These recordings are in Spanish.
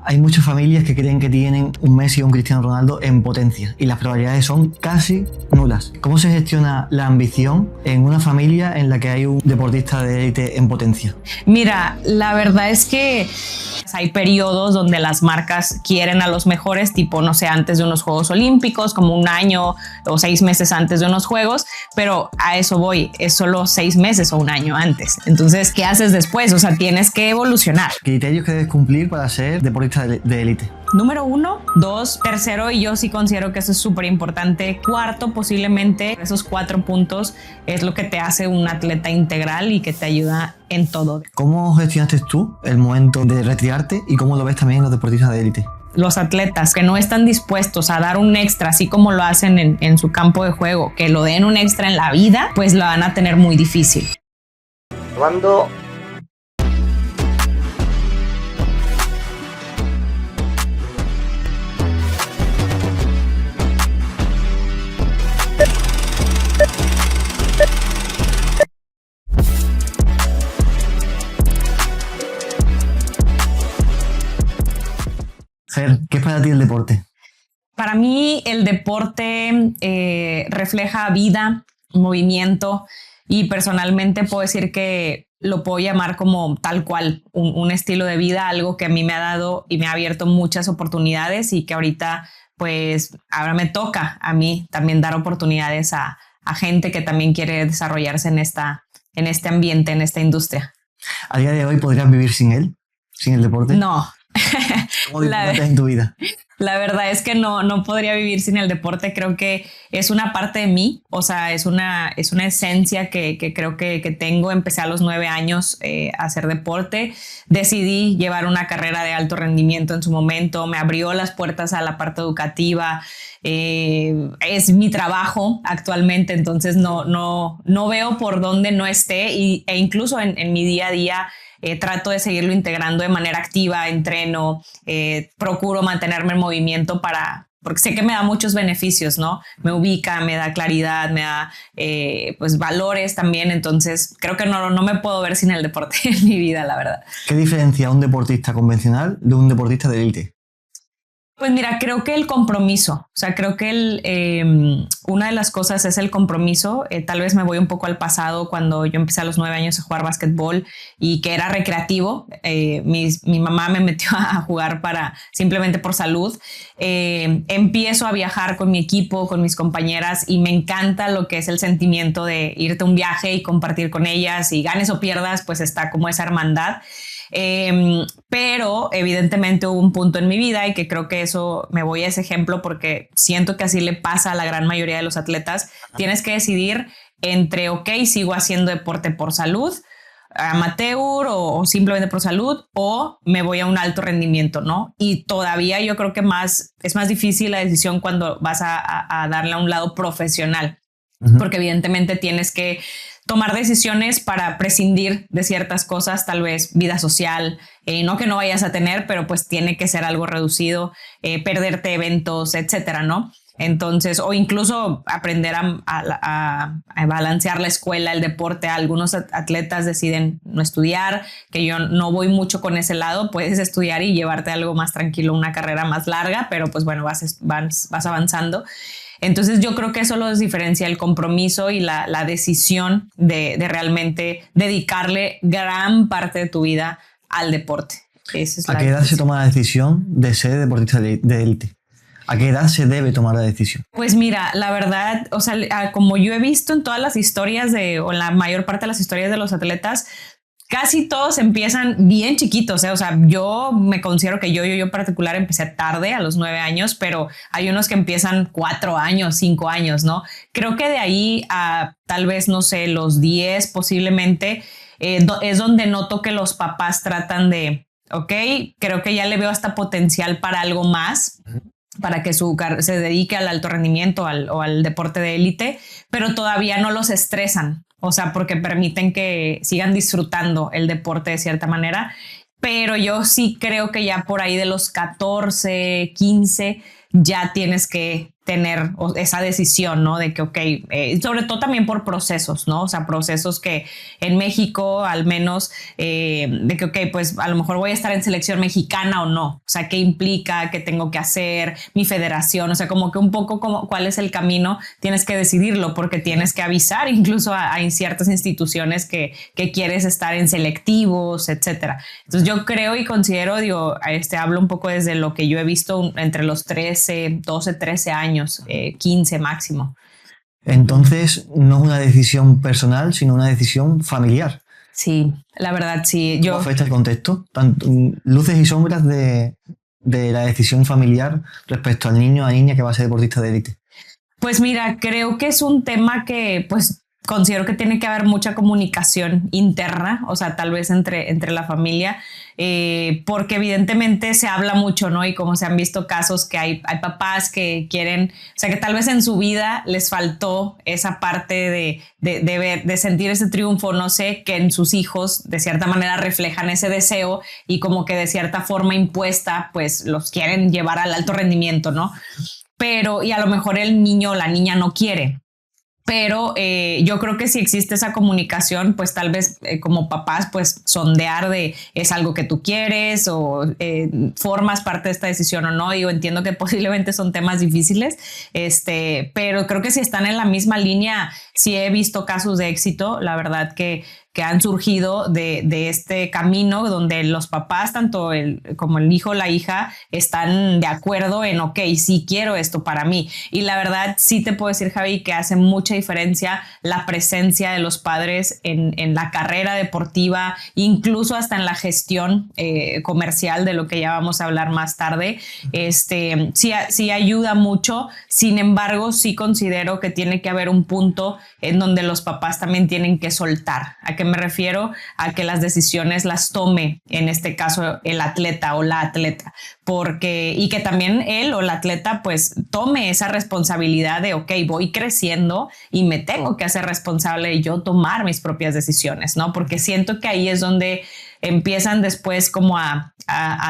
Hay muchas familias que creen que tienen un Messi o un Cristiano Ronaldo en potencia y las probabilidades son casi nulas. ¿Cómo se gestiona la ambición en una familia en la que hay un deportista de élite en potencia? Mira, la verdad es que hay periodos donde las marcas quieren a los mejores, tipo, no sé, antes de unos Juegos Olímpicos, como un año o 6 meses antes de unos Juegos, pero a eso voy, es solo 6 meses o un año antes. Entonces, ¿qué haces después? O sea, tienes que evolucionar. ¿Criterios que debes cumplir para ser deportista de élite? Número 1, 2, tercero, y yo sí considero que eso es súper importante. Cuarto, posiblemente esos 4 puntos es lo que te hace un atleta integral y que te ayuda en todo. ¿Cómo gestionaste tú el momento de retirarte y cómo lo ves también en los deportistas de élite? Los atletas que no están dispuestos a dar un extra, así como lo hacen en su campo de juego, que lo den un extra en la vida, pues lo van a tener muy difícil. Cuando Fer, ¿qué es para ti el deporte? Para mí el deporte refleja vida, movimiento, y personalmente puedo decir que lo puedo llamar como tal cual, un estilo de vida, algo que a mí me ha dado y me ha abierto muchas oportunidades y que ahorita pues ahora me toca a mí también dar oportunidades a gente que también quiere desarrollarse en este ambiente, en esta industria. ¿A día de hoy podrías vivir sin él? ¿Sin el deporte? No. ¿Cómo disfrutas en tu vida? La verdad es que no podría vivir sin el deporte. Creo que es una parte de mí, o sea, es una esencia que creo que tengo. Empecé a los 9 años a hacer deporte. Decidí llevar una carrera de alto rendimiento en su momento. Me abrió las puertas a la parte educativa. Es mi trabajo actualmente, entonces no veo por dónde no esté e incluso en mi día a día trato de seguirlo integrando de manera activa, entreno, procuro mantenerme en movimiento porque sé que me da muchos beneficios, ¿no? Me ubica, me da claridad, me da pues valores también, entonces creo que no me puedo ver sin el deporte en mi vida, la verdad. ¿Qué diferencia un deportista convencional de un deportista de élite? Pues mira, creo que el compromiso, o sea, creo que una de las cosas es el compromiso. Tal vez me voy un poco al pasado cuando yo empecé a los 9 años a jugar básquetbol y que era recreativo. Mi mamá me metió a jugar simplemente por salud. Empiezo a viajar con mi equipo, con mis compañeras y me encanta lo que es el sentimiento de irte a un viaje y compartir con ellas y ganes o pierdas, pues está como esa hermandad. Pero evidentemente hubo un punto en mi vida y que creo que eso me voy a ese ejemplo porque siento que así le pasa a la gran mayoría de los atletas. Tienes que decidir entre, ok, sigo haciendo deporte por salud, amateur o simplemente por salud, o me voy a un alto rendimiento, ¿no? Y todavía yo creo que es más difícil la decisión cuando vas a darle a un lado profesional, porque evidentemente tienes que tomar decisiones para prescindir de ciertas cosas, tal vez vida social, no que no vayas a tener, pero pues tiene que ser algo reducido, perderte eventos, etcétera, ¿no? Entonces, o incluso aprender a balancear la escuela, el deporte. Algunos atletas deciden no estudiar, que yo no voy mucho con ese lado. Puedes estudiar y llevarte algo más tranquilo, una carrera más larga, pero pues bueno, vas avanzando. Entonces yo creo que eso lo diferencia el compromiso y la decisión de realmente dedicarle gran parte de tu vida al deporte. ¿A qué edad se toma la decisión de ser deportista de élite? ¿A qué edad se debe tomar la decisión? Pues mira, la verdad, o sea, como yo he visto en todas las historias o en la mayor parte de las historias de los atletas, casi todos empiezan bien chiquitos, ¿eh? O sea, yo me considero que yo en particular empecé tarde, a los 9 años, pero hay unos que empiezan 4 años, 5 años, ¿no? Creo que de ahí a tal vez, no sé, los 10 posiblemente, es donde noto que los papás tratan de, ok, creo que ya le veo hasta potencial para algo más, para que se dedique al alto rendimiento o al deporte de élite, pero todavía no los estresan. O sea, porque permiten que sigan disfrutando el deporte de cierta manera. Pero yo sí creo que ya por ahí de los 14, 15 ya tienes que tener esa decisión, ¿no? De que, ok, sobre todo también por procesos, ¿no? O sea, procesos que en México al menos, de que, ok, pues a lo mejor voy a estar en selección mexicana o no. O sea, ¿qué implica? ¿Qué tengo que hacer? Mi federación, o sea, como que un poco como cuál es el camino, tienes que decidirlo porque tienes que avisar incluso a ciertas instituciones que quieres estar en selectivos, etcétera. Entonces yo creo y considero, digo, hablo un poco desde lo que yo he visto entre los 13, 12, 13 años, 15 máximo. Entonces, no es una decisión personal, sino una decisión familiar. Sí, la verdad, sí. ¿Cómo afecta el contexto? Tanto, luces y sombras de la decisión familiar respecto al niño o niña que va a ser deportista de élite. Pues mira, creo que es un tema que pues considero que tiene que haber mucha comunicación interna, o sea, tal vez entre la familia, porque evidentemente se habla mucho, ¿no? Y como se han visto casos que hay papás que quieren, o sea, que tal vez en su vida les faltó esa parte de ver, de sentir ese triunfo, no sé, que en sus hijos de cierta manera reflejan ese deseo y como que de cierta forma impuesta, pues los quieren llevar al alto rendimiento, ¿no? Pero, y a lo mejor el niño o la niña no quiere. Pero yo creo que si existe esa comunicación, pues tal vez como papás, pues sondear de es algo que tú quieres o formas parte de esta decisión o no. Yo entiendo que posiblemente son temas difíciles, pero creo que si están en la misma línea, sí he visto casos de éxito, la verdad que han surgido de este camino donde los papás, tanto como el hijo o la hija, están de acuerdo en, ok, sí quiero esto para mí. Y la verdad sí te puedo decir, Javi, que hace mucha diferencia la presencia de los padres en la carrera deportiva, incluso hasta en la gestión comercial, de lo que ya vamos a hablar más tarde. Sí ayuda mucho. Sin embargo, sí considero que tiene que haber un punto en donde los papás también tienen que soltar. ¿A qué me refiero? A que las decisiones las tome, en este caso, el atleta o la atleta, y que también él o la atleta pues tome esa responsabilidad de, ok, voy creciendo y me tengo que hacer responsable de yo tomar mis propias decisiones, ¿no? Porque siento que ahí es donde empiezan después como a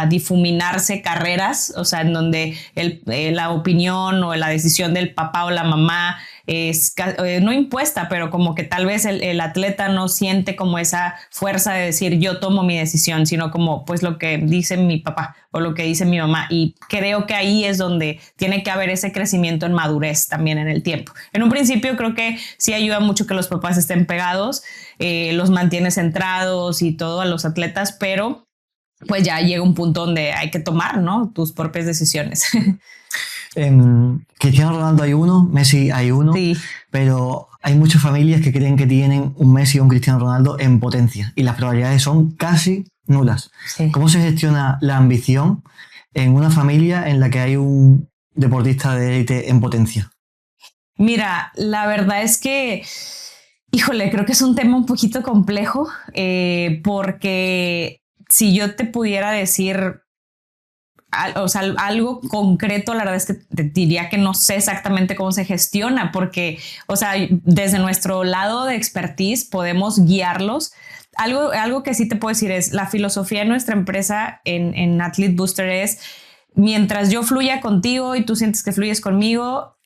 difuminarse carreras, o sea, en donde la opinión o la decisión del papá o la mamá es no impuesta, pero como que tal vez el atleta no siente como esa fuerza de decir yo tomo mi decisión, sino como pues lo que dice mi papá o lo que dice mi mamá. Y creo que ahí es donde tiene que haber ese crecimiento en madurez también en el tiempo. En un principio creo que sí ayuda mucho que los papás estén pegados, los mantiene centrados y todo a los atletas, pero pues ya llega un punto donde hay que tomar, ¿no?, tus propias decisiones. Cristiano Ronaldo hay uno, Messi hay uno, Sí. pero hay muchas familias que creen que tienen un Messi o un Cristiano Ronaldo en potencia y las probabilidades son casi nulas. Sí. ¿Cómo se gestiona la ambición en una familia en la que hay un deportista de élite en potencia? Mira, la verdad es que, híjole, creo que es un tema un poquito complejo, porque si yo te pudiera decir o sea, algo concreto, la verdad es que te diría que no sé exactamente cómo se gestiona, porque, o sea, desde nuestro lado de expertise podemos guiarlos. Algo que sí te puedo decir es la filosofía de nuestra empresa en Athlete Booster es: mientras yo fluya contigo y tú sientes que fluyes conmigo,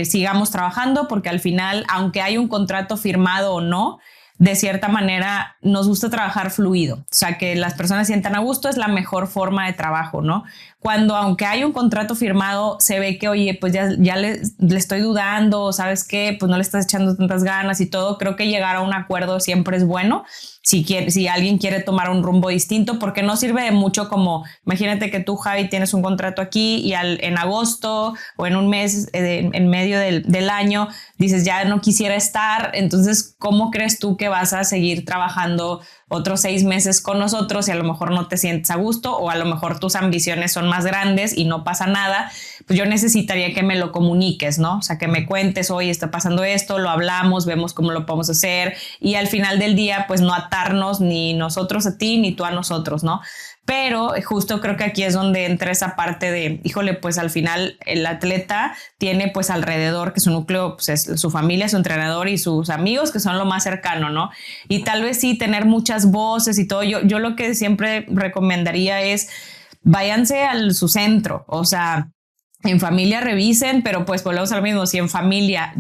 sigamos trabajando, porque al final, aunque hay un contrato firmado o no, de cierta manera nos gusta trabajar fluido, o sea, que las personas sientan a gusto es la mejor forma de trabajo, ¿no? Cuando, aunque hay un contrato firmado, se ve que, oye, pues ya le estoy dudando, ¿sabes qué? Pues no le estás echando tantas ganas y todo. Creo que llegar a un acuerdo siempre es bueno. Si alguien quiere tomar un rumbo distinto, porque no sirve de mucho como, imagínate que tú, Javi, tienes un contrato aquí y en agosto o en un mes, en medio del año, dices, ya no quisiera estar. Entonces, ¿cómo crees tú que vas a seguir trabajando otros 6 meses con nosotros y a lo mejor no te sientes a gusto, o a lo mejor tus ambiciones son más grandes y no pasa nada? Pues yo necesitaría que me lo comuniques, ¿no? O sea, que me cuentes, oye, está pasando esto, lo hablamos, vemos cómo lo podemos hacer, y al final del día, pues no atarnos ni nosotros a ti ni tú a nosotros, ¿no? Pero justo creo que aquí es donde entra esa parte de, híjole, pues al final el atleta tiene pues alrededor, que su núcleo pues es su familia, su entrenador y sus amigos, que son lo más cercano, ¿no? Y tal vez sí tener muchas voces y todo. Yo lo que siempre recomendaría es váyanse su centro, o sea, en familia revisen, pero pues volvemos a lo mismo. Si en familia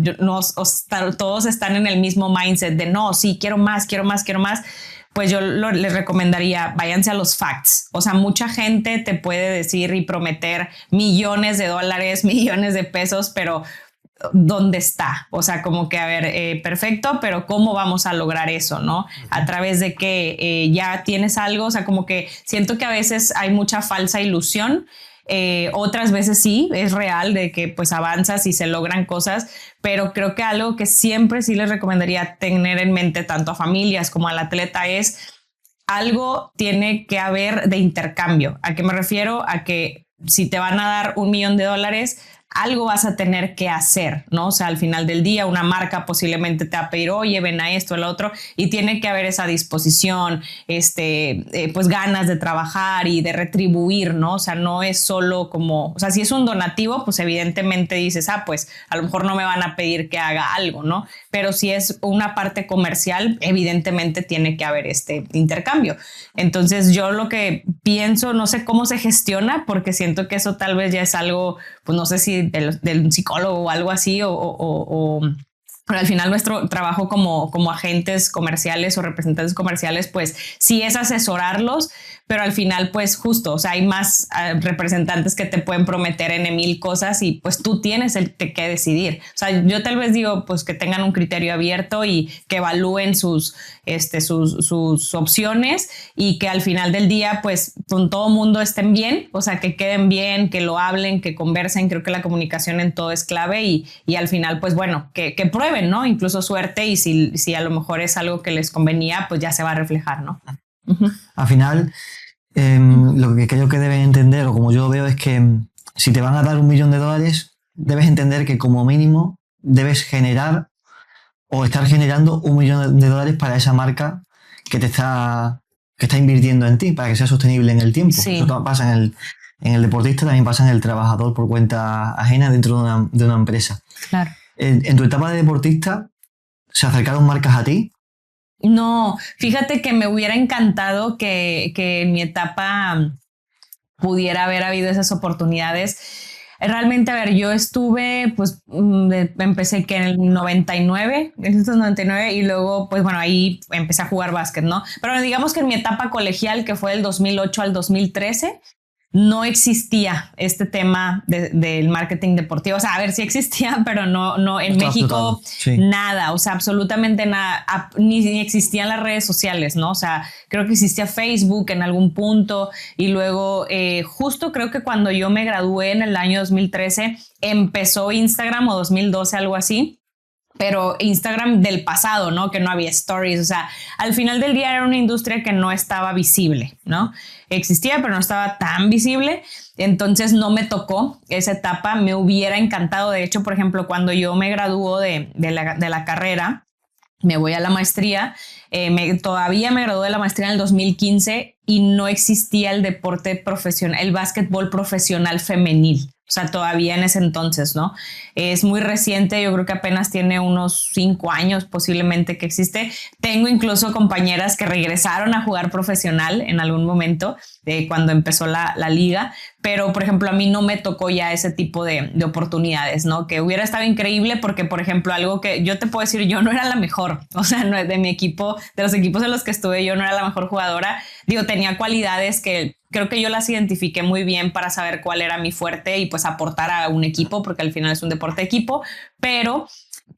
todos están en el mismo mindset de no, sí, quiero más, pues yo les recomendaría, váyanse a los facts. O sea, mucha gente te puede decir y prometer millones de dólares, millones de pesos, pero ¿dónde está? O sea, como que, a ver, perfecto, pero ¿cómo vamos a lograr eso, no? A través de que ya tienes algo, o sea, como que siento que a veces hay mucha falsa ilusión. Otras veces sí, es real de que pues avanzas y se logran cosas, pero creo que algo que siempre sí les recomendaría tener en mente tanto a familias como al atleta es algo tiene que haber de intercambio. ¿A qué me refiero? A que si te van a dar $1 millón, algo vas a tener que hacer, ¿no? O sea, al final del día una marca posiblemente te va a pedir, oye, ven a esto, a lo otro, y tiene que haber esa disposición, pues ganas de trabajar y de retribuir, ¿no? O sea, no es solo como, o sea, si es un donativo, pues evidentemente dices, pues a lo mejor no me van a pedir que haga algo, ¿no? Pero si es una parte comercial, evidentemente tiene que haber este intercambio. Entonces yo lo que pienso, no sé cómo se gestiona, porque siento que eso tal vez ya es algo, pues no sé si del psicólogo o algo así, pero al final nuestro trabajo como agentes comerciales o representantes comerciales, pues sí es asesorarlos, pero al final pues justo, o sea, hay más representantes que te pueden prometer en 1000 cosas y pues tú tienes que decidir. O sea, yo tal vez digo pues que tengan un criterio abierto y que evalúen sus opciones y que al final del día pues con todo mundo estén bien, o sea, que queden bien, que lo hablen, que conversen. Creo que la comunicación en todo es clave y al final pues bueno, que prueben, ¿no? Incluso suerte y si a lo mejor es algo que les convenía, pues ya se va a reflejar, ¿no? Uh-huh. Al final, lo que creo que deben entender, o como yo lo veo, es que si te van a dar $1 millón, debes entender que como mínimo debes generar o estar generando $1 millón para esa marca que está invirtiendo en ti, para que sea sostenible en el tiempo. Sí. Eso pasa en el deportista, también pasa en el trabajador por cuenta ajena dentro de una empresa. Claro. En tu etapa de deportista, ¿se acercaron marcas a ti? No, fíjate que me hubiera encantado que en mi etapa pudiera haber habido esas oportunidades. Realmente, a ver, yo estuve, pues, empecé que en el 99, y luego, pues, bueno, ahí empecé a jugar básquet, ¿no? Pero digamos que en mi etapa colegial, que fue del 2008 al 2013, no existía este tema del marketing deportivo. O sea, a ver, sí existía, pero no en México, sí. Nada, o sea, absolutamente nada, ni existían las redes sociales, ¿no? O sea, creo que existía Facebook en algún punto y luego justo creo que cuando yo me gradué en el año 2013 empezó Instagram, o 2012, algo así. Pero Instagram del pasado, ¿no? Que no había stories. O sea, al final del día era una industria que no estaba visible, ¿no? Existía, pero no estaba tan visible. Entonces no me tocó esa etapa. Me hubiera encantado. De hecho, por ejemplo, cuando yo me graduó de la carrera, me voy a la maestría. Todavía me gradué de la maestría en el 2015 y no existía el deporte profesional, el básquetbol profesional femenil. O sea, todavía en ese entonces, ¿no? Es muy reciente, yo creo que apenas tiene unos 5 años posiblemente que existe. Tengo incluso compañeras que regresaron a jugar profesional en algún momento cuando empezó la liga, pero por ejemplo a mí no me tocó ya ese tipo de oportunidades, ¿no? Que hubiera estado increíble porque, por ejemplo, algo que yo te puedo decir, yo no era la mejor, o sea, no, de mi equipo, de los equipos en los que estuve, yo no era la mejor jugadora. Digo, tenía cualidades que creo que yo las identifiqué muy bien para saber cuál era mi fuerte y pues aportar a un equipo, porque al final es un deporte de equipo, pero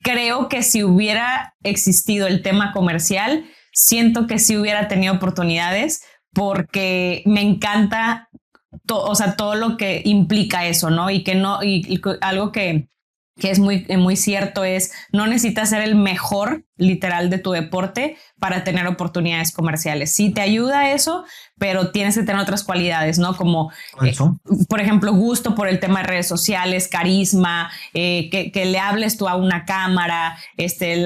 creo que si hubiera existido el tema comercial, siento que sí hubiera tenido oportunidades porque me encanta todo lo que implica eso, ¿no? Y que no, y algo que es muy cierto es, no necesitas ser el mejor literal de tu deporte para tener oportunidades comerciales. Sí te ayuda eso, pero tienes que tener otras cualidades, ¿no? Como, por ejemplo, gusto por el tema de redes sociales, carisma, que le hables tú a una cámara,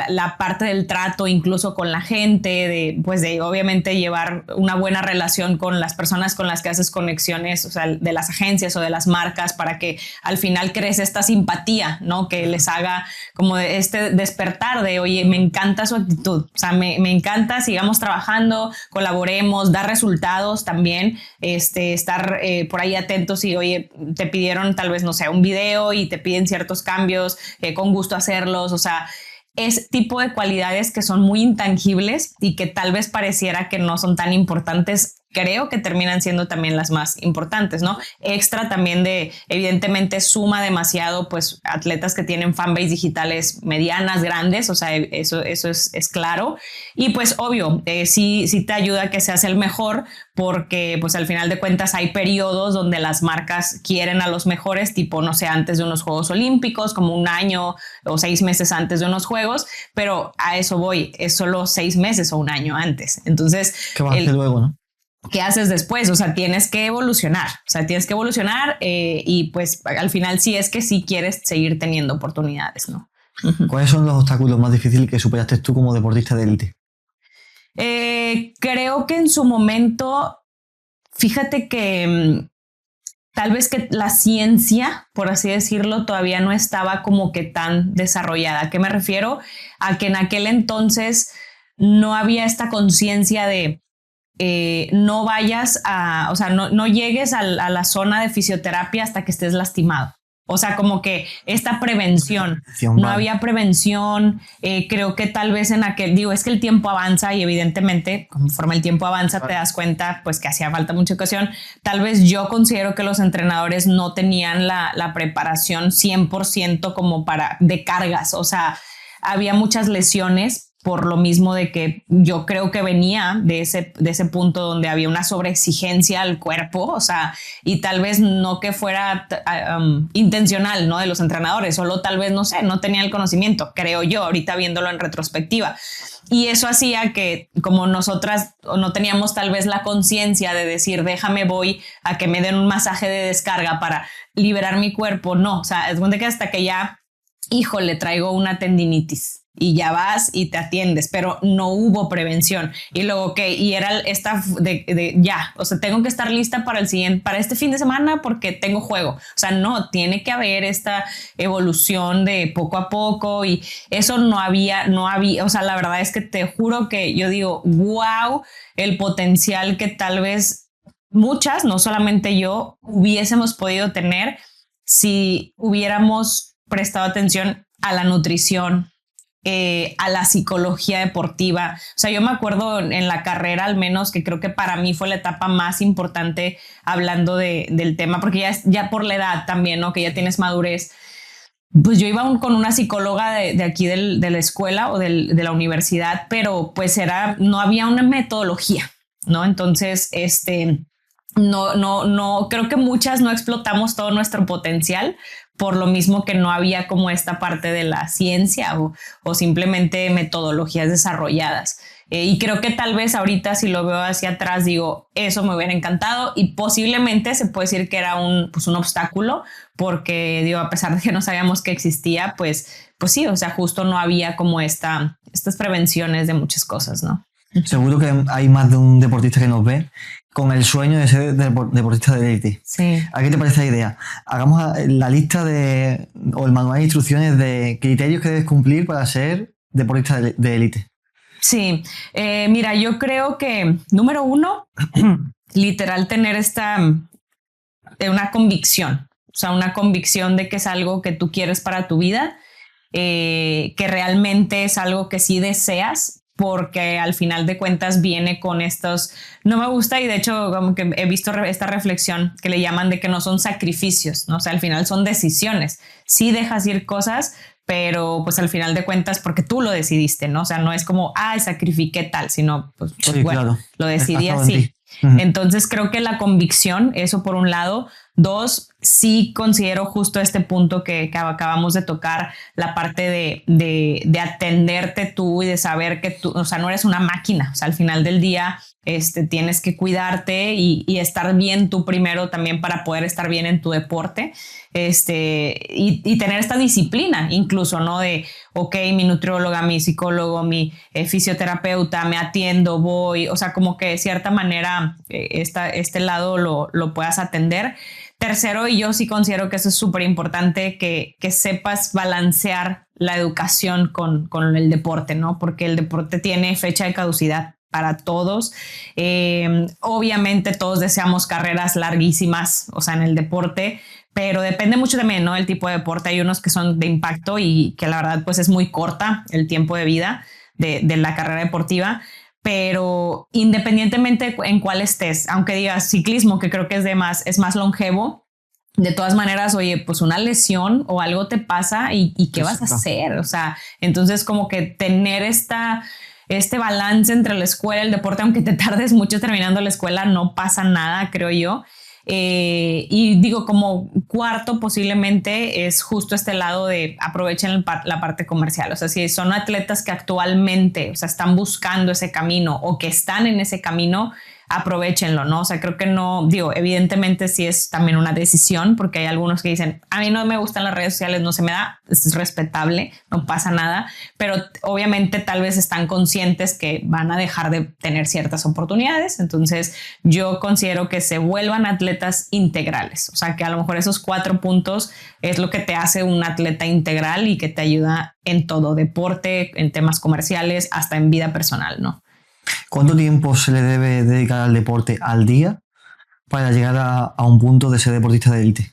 la parte del trato incluso con la gente, de obviamente llevar una buena relación con las personas con las que haces conexiones, o sea, de las agencias o de las marcas, para que al final crees esta simpatía, ¿no? ¿no? Que les haga como este despertar de, oye, me encanta su actitud, o sea, me encanta, sigamos trabajando, colaboremos, dar resultados también, estar por ahí atentos y, oye, te pidieron tal vez, no sé, un video y te piden ciertos cambios, con gusto hacerlos, o sea, es tipo de cualidades que son muy intangibles y que tal vez pareciera que no son tan importantes, creo que terminan siendo también las más importantes, ¿no? Extra también de, evidentemente suma demasiado, pues, atletas que tienen fanbase digitales medianas, grandes, o sea, eso es claro. Y pues, obvio, sí te ayuda a que seas el mejor, porque pues al final de cuentas hay periodos donde las marcas quieren a los mejores, tipo, no sé, antes de unos Juegos Olímpicos, como un año o 6 meses antes de unos Juegos, pero a eso voy, es solo 6 meses o un año antes. Entonces, ¿qué vas a hacer luego, no? ¿Qué haces después? O sea, tienes que evolucionar, y pues al final sí es que sí quieres seguir teniendo oportunidades, ¿no? ¿Cuáles son los obstáculos más difíciles que superaste tú como deportista de élite? Creo que en su momento, fíjate que tal vez que la ciencia, por así decirlo, todavía no estaba como que tan desarrollada. ¿A qué me refiero? A que en aquel entonces no había esta conciencia de no vayas o sea, no llegues a la zona de fisioterapia hasta que estés lastimado. O sea, como que esta prevención, no había prevención. Creo que tal vez en es que el tiempo avanza y evidentemente conforme el tiempo avanza te das cuenta pues que hacía falta mucha educación. Tal vez yo considero que los entrenadores no tenían la preparación 100% como de cargas. O sea, había muchas lesiones por lo mismo de que yo creo que venía de ese punto donde había una sobreexigencia al cuerpo, o sea, y tal vez no que fuera intencional, ¿no? De los entrenadores, solo tal vez, no sé, no tenía el conocimiento, creo yo, ahorita viéndolo en retrospectiva. Y eso hacía que como nosotras no teníamos tal vez la conciencia de decir, déjame voy a que me den un masaje de descarga para liberar mi cuerpo, no, o sea, es donde que hasta que ya, híjole, traigo una tendinitis. Y ya vas y te atiendes, pero no hubo prevención. Y luego, y era esta ya, o sea, tengo que estar lista para este fin de semana porque tengo juego. O sea, no, tiene que haber esta evolución de poco a poco y eso no había, o sea, la verdad es que te juro que yo digo, wow, el potencial que tal vez muchas, no solamente yo, hubiésemos podido tener si hubiéramos prestado atención a la nutrición, a la psicología deportiva. O sea, yo me acuerdo en la carrera, al menos, que creo que para mí fue la etapa más importante hablando del tema, porque ya por la edad también, ¿no? Que ya tienes madurez. Pues yo iba con una psicóloga de aquí de la escuela o de la universidad, pero pues no había una metodología, ¿no? Entonces, no, creo que muchas no explotamos todo nuestro potencial por lo mismo que no había como esta parte de la ciencia o simplemente metodologías desarrolladas. Y creo que tal vez ahorita si lo veo hacia atrás digo, eso me hubiera encantado y posiblemente se puede decir que era un obstáculo porque digo, a pesar de que no sabíamos que existía, pues sí, o sea, justo no había como estas prevenciones de muchas cosas, ¿no? Seguro que hay más de un deportista que nos ve con el sueño de ser deportista de élite. Sí. ¿A qué te parece la idea? Hagamos la lista o el manual de instrucciones de criterios que debes cumplir para ser deportista de élite. Sí, mira, yo creo que número 1, literal tener una convicción, o sea, una convicción de que es algo que tú quieres para tu vida, que realmente es algo que sí deseas, porque al final de cuentas viene con estos, no me gusta y de hecho como que he visto esta reflexión que le llaman de que no son sacrificios, ¿no? O sea, al final son decisiones, sí dejas ir cosas, pero pues al final de cuentas porque tú lo decidiste, ¿no? O sea, no es como, sacrifiqué tal, sino pues sí, bueno, claro. Lo decidí así. Entonces creo que la convicción, eso por un lado. 2, sí considero justo este punto que acabamos de tocar, la parte de atenderte tú y de saber que tú, o sea, no eres una máquina, o sea, al final del día tienes que cuidarte y estar bien tú primero también para poder estar bien en tu deporte, y tener esta disciplina incluso, ¿no? De, mi nutrióloga, mi psicólogo, mi fisioterapeuta, me atiendo, voy, o sea, como que de cierta manera este lado lo puedas atender. tercero, y yo sí considero que eso es súper importante, que sepas balancear la educación con el deporte, ¿no? Porque el deporte tiene fecha de caducidad para todos. Obviamente todos deseamos carreras larguísimas, o sea, en el deporte, pero depende mucho también, ¿no? El tipo de deporte. Hay unos que son de impacto y que la verdad pues es muy corta el tiempo de vida de la carrera deportiva. Pero independientemente en cuál estés, aunque digas ciclismo, que creo que es más longevo, de todas maneras, oye, pues una lesión o algo te pasa y ¿qué vas a hacer? O sea, entonces como que tener este balance entre la escuela y el deporte, aunque te tardes mucho terminando la escuela, no pasa nada, creo yo. Y digo, como cuarto posiblemente es justo este lado de aprovechen la parte comercial. O sea, si son atletas que actualmente, o sea, están buscando ese camino o que están en ese camino, aprovechenlo, ¿no? O sea, creo que no, digo, evidentemente sí es también una decisión, porque hay algunos que dicen, a mí no me gustan las redes sociales, no se me da, es respetable, no pasa nada, pero obviamente tal vez están conscientes que van a dejar de tener ciertas oportunidades. Entonces yo considero que se vuelvan atletas integrales, o sea, que a lo mejor esos 4 puntos es lo que te hace un atleta integral y que te ayuda en todo, deporte, en temas comerciales, hasta en vida personal, ¿no? ¿Cuánto tiempo se le debe dedicar al deporte al día para llegar a un punto de ser deportista de élite?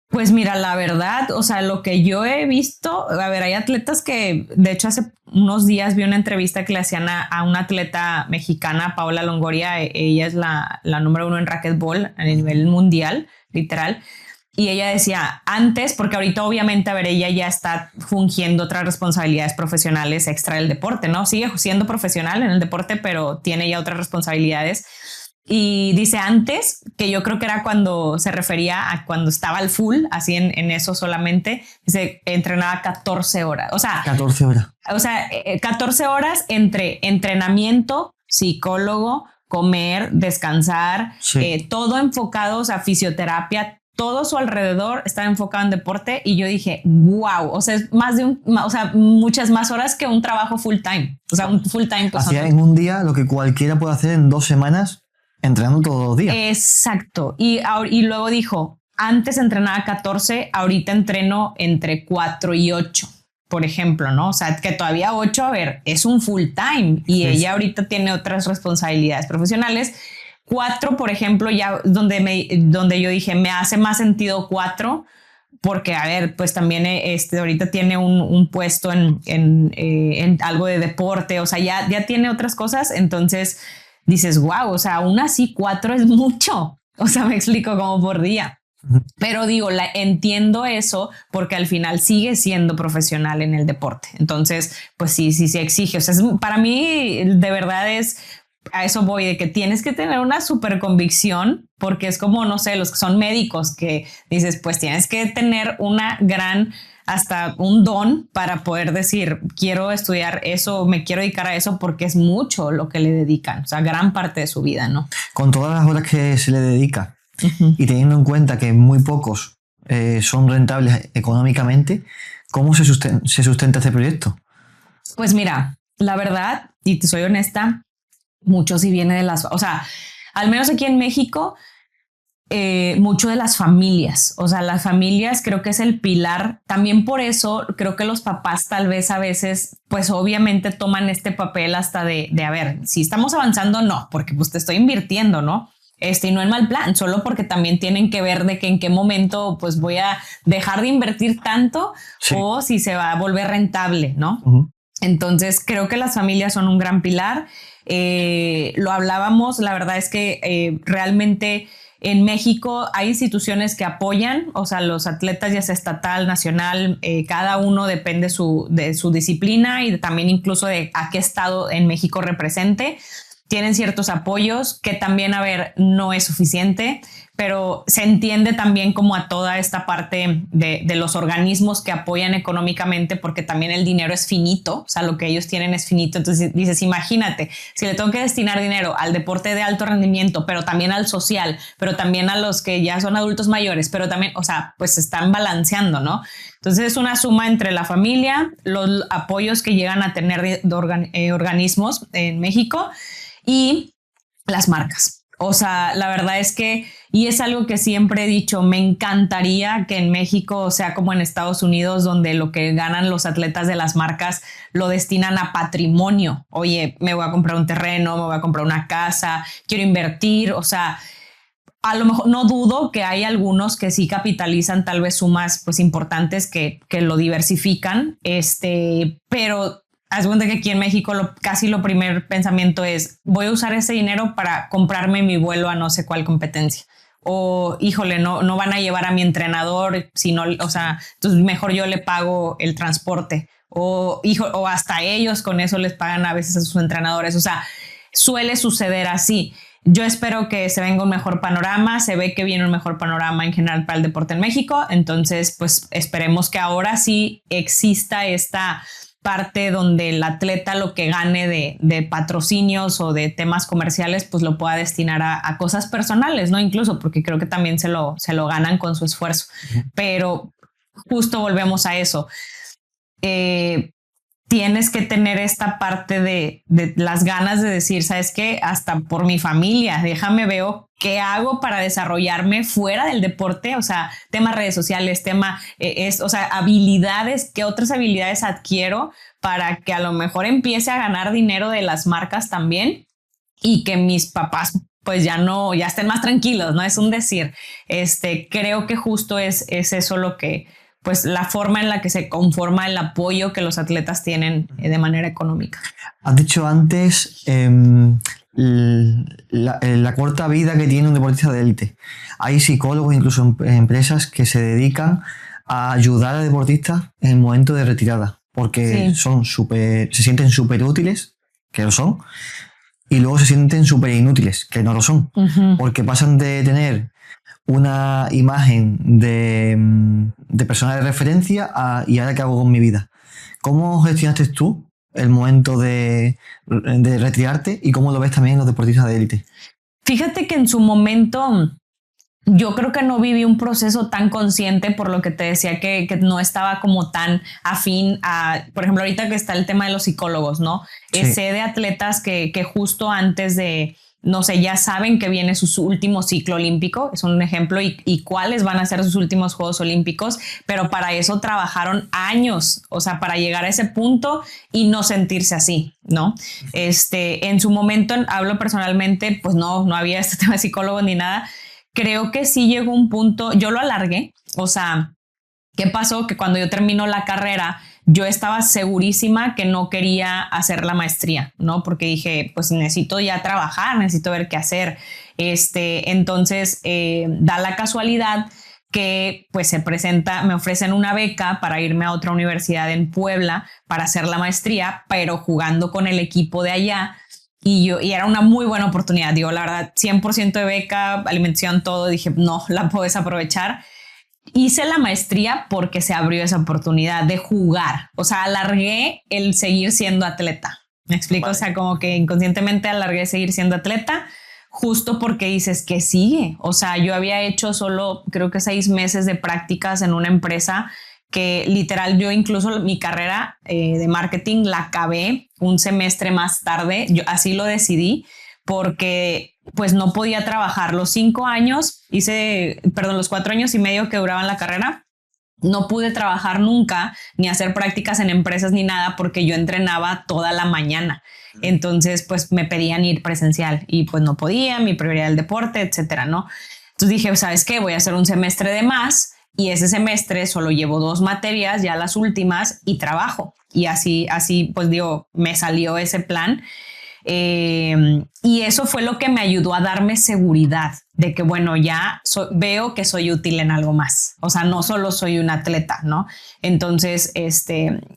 Pues mira, la verdad, o sea, lo que yo he visto, a ver, hay atletas que, de hecho, hace unos días vi una entrevista que le hacían a una atleta mexicana, Paola Longoria. Ella es la número 1 en racquetball a nivel mundial, literal. Y ella decía antes, porque ahorita obviamente, a ver, ella ya está fungiendo otras responsabilidades profesionales extra del deporte, ¿no? Sigue siendo profesional en el deporte, pero tiene ya otras responsabilidades. Y dice antes, que yo creo que era cuando se refería a cuando estaba al full, así en eso solamente, dice, entrenaba 14 horas. O sea, 14 horas. O sea, 14 horas entre entrenamiento, psicólogo, comer, descansar, Sí. todo enfocado, o sea, fisioterapia, todo su alrededor estaba enfocado en deporte. Y yo dije, wow, o sea, es muchas más horas que un trabajo full time. O sea, un full time. Pues, hacía en un día lo que cualquiera puede hacer en 2 semanas entrenando todos los días. Exacto. Y luego dijo, antes entrenaba 14, ahorita entreno entre 4 y 8, por ejemplo, ¿no? O sea, que todavía 8, a ver, es un full time y Sí. ella ahorita tiene otras responsabilidades profesionales. 4, por ejemplo, ya donde yo dije, me hace más sentido 4, porque, a ver, pues también ahorita tiene un puesto en algo de deporte, o sea, ya tiene otras cosas. Entonces dices, wow, o sea, aún así 4 es mucho. O sea, me explico, como por día. Pero digo, entiendo eso porque al final sigue siendo profesional en el deporte. Entonces, pues sí exige. O sea, para mí de verdad a eso voy, de que tienes que tener una súper convicción, porque es como, no sé, los que son médicos, que dices, pues tienes que tener hasta un don para poder decir, quiero estudiar eso, me quiero dedicar a eso, porque es mucho lo que le dedican, o sea, gran parte de su vida, ¿no? Con todas las horas que se le dedica y teniendo en cuenta que muy pocos son rentables económicamente, ¿cómo se sustenta este proyecto? Pues mira, la verdad, y te soy honesta, mucho sí viene o sea, al menos aquí en México, mucho de las familias. O sea, las familias creo que es el pilar. También por eso creo que los papás tal vez a veces, pues obviamente toman este papel hasta de a ver, si estamos avanzando, no, porque pues te estoy invirtiendo, ¿no? Y no en mal plan, solo porque también tienen que ver de que en qué momento pues voy a dejar de invertir tanto, sí, o si se va a volver rentable, ¿no? Entonces creo que las familias son un gran pilar. Lo hablábamos, la verdad es que realmente en México hay instituciones que apoyan, o sea, los atletas, ya sea estatal, nacional, cada uno depende de su disciplina y también incluso de a qué estado en México represente. Tienen ciertos apoyos que también, a ver, no es suficiente, pero se entiende también como a toda esta parte de los organismos que apoyan económicamente, porque también el dinero es finito, o sea, lo que ellos tienen es finito. Entonces dices, imagínate, si le tengo que destinar dinero al deporte de alto rendimiento, pero también al social, pero también a los que ya son adultos mayores, pero también, o sea, pues se están balanceando, ¿no? Entonces es una suma entre la familia, los apoyos que llegan a tener de organismos en México y las marcas. O sea, la verdad es que, y es algo que siempre he dicho, me encantaría que en México sea como en Estados Unidos, donde lo que ganan los atletas de las marcas lo destinan a patrimonio. Oye, me voy a comprar un terreno, me voy a comprar una casa, quiero invertir. O sea, a lo mejor no dudo que hay algunos que sí capitalizan tal vez sumas pues importantes que lo diversifican, pero haz de cuenta que aquí en México casi lo primer pensamiento es voy a usar ese dinero para comprarme mi vuelo a no sé cuál competencia. O híjole, no van a llevar a mi entrenador, sino, o sea, entonces mejor yo le pago el transporte. O hasta ellos con eso les pagan a veces a sus entrenadores. O sea, suele suceder así. Yo espero que se venga un mejor panorama. Se ve que viene un mejor panorama en general para el deporte en México. Entonces, pues esperemos que ahora sí exista esta parte donde el atleta lo que gane de patrocinios o de temas comerciales pues lo pueda destinar a cosas personales, ¿no? Incluso porque creo que también se lo ganan con su esfuerzo. Pero justo volvemos a eso. Tienes que tener esta parte de las ganas de decir, ¿sabes qué? Hasta por mi familia, déjame veo qué hago para desarrollarme fuera del deporte, o sea, tema redes sociales, o sea, habilidades, ¿qué otras habilidades adquiero para que a lo mejor empiece a ganar dinero de las marcas también y que mis papás pues ya estén más tranquilos, ¿no? Es un decir, creo que justo es eso lo que pues la forma en la que se conforma el apoyo que los atletas tienen de manera económica. Has dicho antes la corta vida que tiene un deportista de élite. Hay psicólogos, incluso empresas que se dedican a ayudar a deportistas en el momento de retirada, porque se sienten súper útiles, que lo son, y luego se sienten súper inútiles, que no lo son, porque pasan de tener una imagen de persona de referencia y ahora qué hago con mi vida. ¿Cómo gestionaste tú el momento de retirarte y cómo lo ves también en los deportistas de élite? Fíjate que en su momento yo creo que no viví un proceso tan consciente, por lo que te decía que no estaba como tan afín a, por ejemplo, ahorita que está el tema de los psicólogos, ¿no? Sí. Sé de atletas que justo antes de, no sé, ya saben que viene su último ciclo olímpico, es un ejemplo, y cuáles van a ser sus últimos Juegos Olímpicos, pero para eso trabajaron años, o sea, para llegar a ese punto y no sentirse así, ¿no? En su momento, hablo personalmente, pues no había este tema de psicólogo ni nada. Creo que sí llegó un punto, yo lo alargué, o sea, ¿qué pasó? Que cuando yo termino la carrera, yo estaba segurísima que no quería hacer la maestría, ¿no? Porque dije, pues necesito ya trabajar, necesito ver qué hacer. Entonces, da la casualidad que pues me ofrecen una beca para irme a otra universidad en Puebla para hacer la maestría, pero jugando con el equipo de allá. Y era una muy buena oportunidad, digo, la verdad, 100% de beca, alimentación, todo. Dije, no, la puedes aprovechar. Hice la maestría porque se abrió esa oportunidad de jugar. O sea, alargué el seguir siendo atleta. ¿Me explico? Vale. O sea, como que inconscientemente alargué seguir siendo atleta justo porque dices que sigue. O sea, yo había hecho solo creo que 6 meses de prácticas en una empresa que literal yo incluso mi carrera de marketing la acabé un semestre más tarde. Yo así lo decidí porque pues no podía trabajar los 4 años y medio que duraban la carrera. No pude trabajar nunca ni hacer prácticas en empresas ni nada porque yo entrenaba toda la mañana. Entonces pues me pedían ir presencial y pues no podía, mi prioridad el deporte, etcétera, ¿no? Entonces dije, ¿sabes qué? Voy a hacer un semestre de más y ese semestre solo llevo 2 materias, ya las últimas, y trabajo. Y así pues digo, me salió ese plan. Y eso fue lo que me ayudó a darme seguridad de que, bueno, ya veo que soy útil en algo más. O sea, no solo soy un atleta, ¿no? Entonces,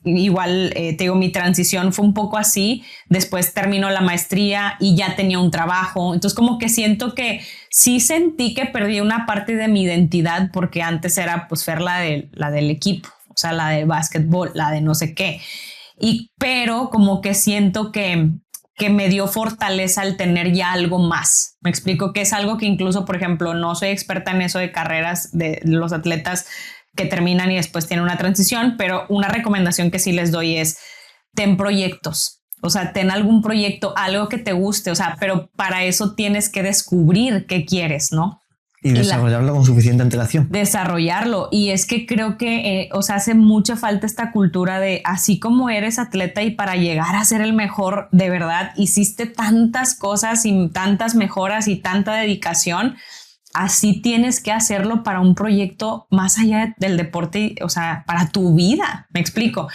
igual, te digo, mi transición fue un poco así. Después terminó la maestría y ya tenía un trabajo. Entonces, como que siento que sí sentí que perdí una parte de mi identidad porque antes era, pues, Fer la del equipo, o sea, la de básquetbol, la de no sé qué. Pero como que siento que me dio fortaleza el tener ya algo más. Me explico, que es algo que incluso, por ejemplo, no soy experta en eso de carreras de los atletas que terminan y después tienen una transición, pero una recomendación que sí les doy es ten proyectos. O sea, ten algún proyecto, algo que te guste, o sea, pero para eso tienes que descubrir qué quieres, ¿no? Y desarrollarlo con suficiente antelación. Desarrollarlo. Y es que creo que, o sea, hace mucha falta esta cultura de así como eres atleta y para llegar a ser el mejor, de verdad, hiciste tantas cosas y tantas mejoras y tanta dedicación. Así tienes que hacerlo para un proyecto más allá del deporte, o sea, para tu vida. Me explico.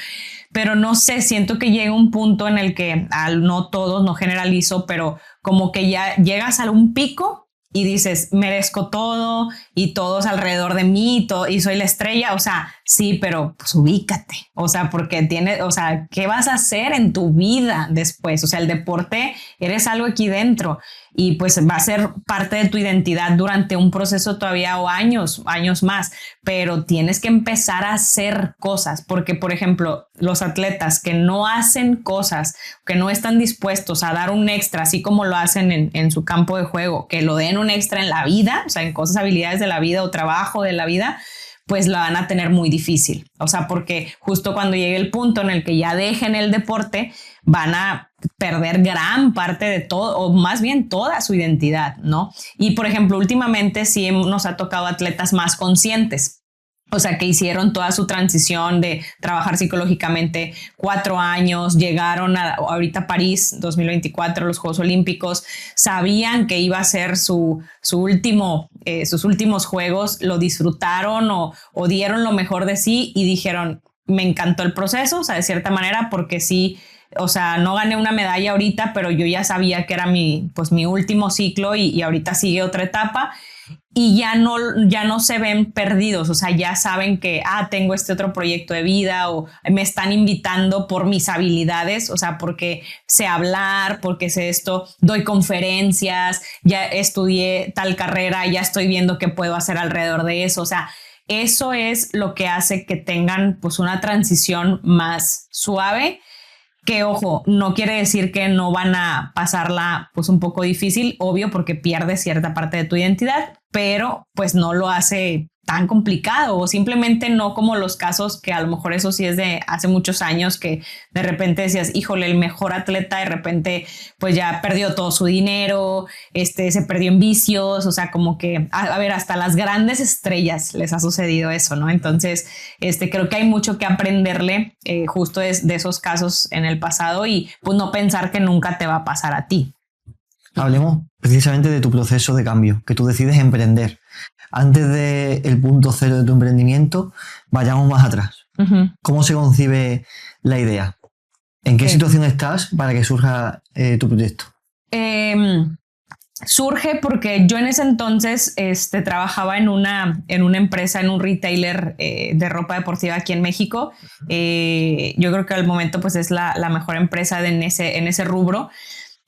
Pero no sé, siento que llega un punto en el que, no todos, no generalizo, pero como que ya llegas a un pico y dices, merezco todo y todos alrededor de mí y soy la estrella. O sea, sí, pero pues ubícate. O sea, porque o sea, ¿qué vas a hacer en tu vida después? O sea, el deporte, eres algo aquí dentro y pues va a ser parte de tu identidad durante un proceso todavía o años más, pero tienes que empezar a hacer cosas porque, por ejemplo, los atletas que no hacen cosas, que no están dispuestos a dar un extra, así como lo hacen en su campo de juego, que lo den un extra en la vida, o sea, en cosas, habilidades de la vida o trabajo de la vida, pues la van a tener muy difícil. O sea, porque justo cuando llegue el punto en el que ya dejen el deporte, van a perder gran parte de todo, o más bien toda su identidad, ¿no? Y por ejemplo, últimamente sí nos ha tocado atletas más conscientes. O sea, que hicieron toda su transición de trabajar psicológicamente 4 años, llegaron ahorita a París 2024, los Juegos Olímpicos, sabían que iba a ser sus últimos juegos, lo disfrutaron o dieron lo mejor de sí y dijeron, me encantó el proceso, o sea, de cierta manera, porque sí, o sea, no gané una medalla ahorita, pero yo ya sabía que era mi último ciclo y ahorita sigue otra etapa. Y ya no se ven perdidos, o sea, ya saben que, tengo este otro proyecto de vida o me están invitando por mis habilidades, o sea, porque sé hablar, porque sé esto, doy conferencias, ya estudié tal carrera, ya estoy viendo qué puedo hacer alrededor de eso, o sea, eso es lo que hace que tengan pues una transición más suave. Que ojo, no quiere decir que no van a pasarla pues un poco difícil, obvio, porque pierdes cierta parte de tu identidad, pero pues no lo hace tan complicado o simplemente no como los casos que a lo mejor eso sí es de hace muchos años que de repente decías, híjole, el mejor atleta de repente pues ya perdió todo su dinero, se perdió en vicios, o sea, como que, a ver, hasta las grandes estrellas les ha sucedido eso, ¿no? Entonces, creo que hay mucho que aprenderle justo de esos casos en el pasado y pues no pensar que nunca te va a pasar a ti. Hablemos precisamente de tu proceso de cambio, que tú decides emprender. Antes del punto cero de tu emprendimiento, vayamos más atrás. Uh-huh. ¿Cómo se concibe la idea? ¿En qué situación estás para que surja tu proyecto? Surge porque yo en ese entonces trabajaba en una empresa, en un retailer de ropa deportiva aquí en México. Yo creo que al momento pues es la mejor empresa en ese rubro.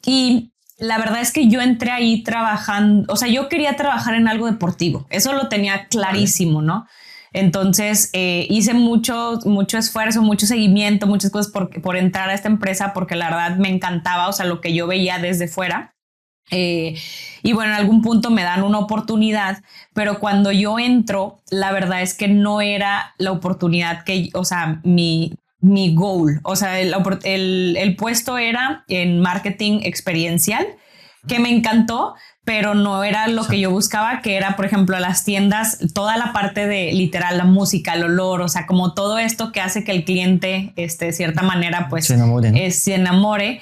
Y la verdad es que yo entré ahí trabajando, o sea, yo quería trabajar en algo deportivo, eso lo tenía clarísimo, ¿no? Entonces hice mucho esfuerzo, mucho seguimiento, muchas cosas por entrar a esta empresa porque la verdad me encantaba, o sea, lo que yo veía desde fuera. Y bueno, en algún punto me dan una oportunidad, pero cuando yo entro, la verdad es que no era la oportunidad que, o sea, mi goal, o sea, el puesto era en marketing experiencial, que me encantó, pero no era lo que yo buscaba, que era, por ejemplo, las tiendas, toda la parte de literal, la música, el olor, o sea, como todo esto que hace que el cliente, de cierta manera, pues se enamore.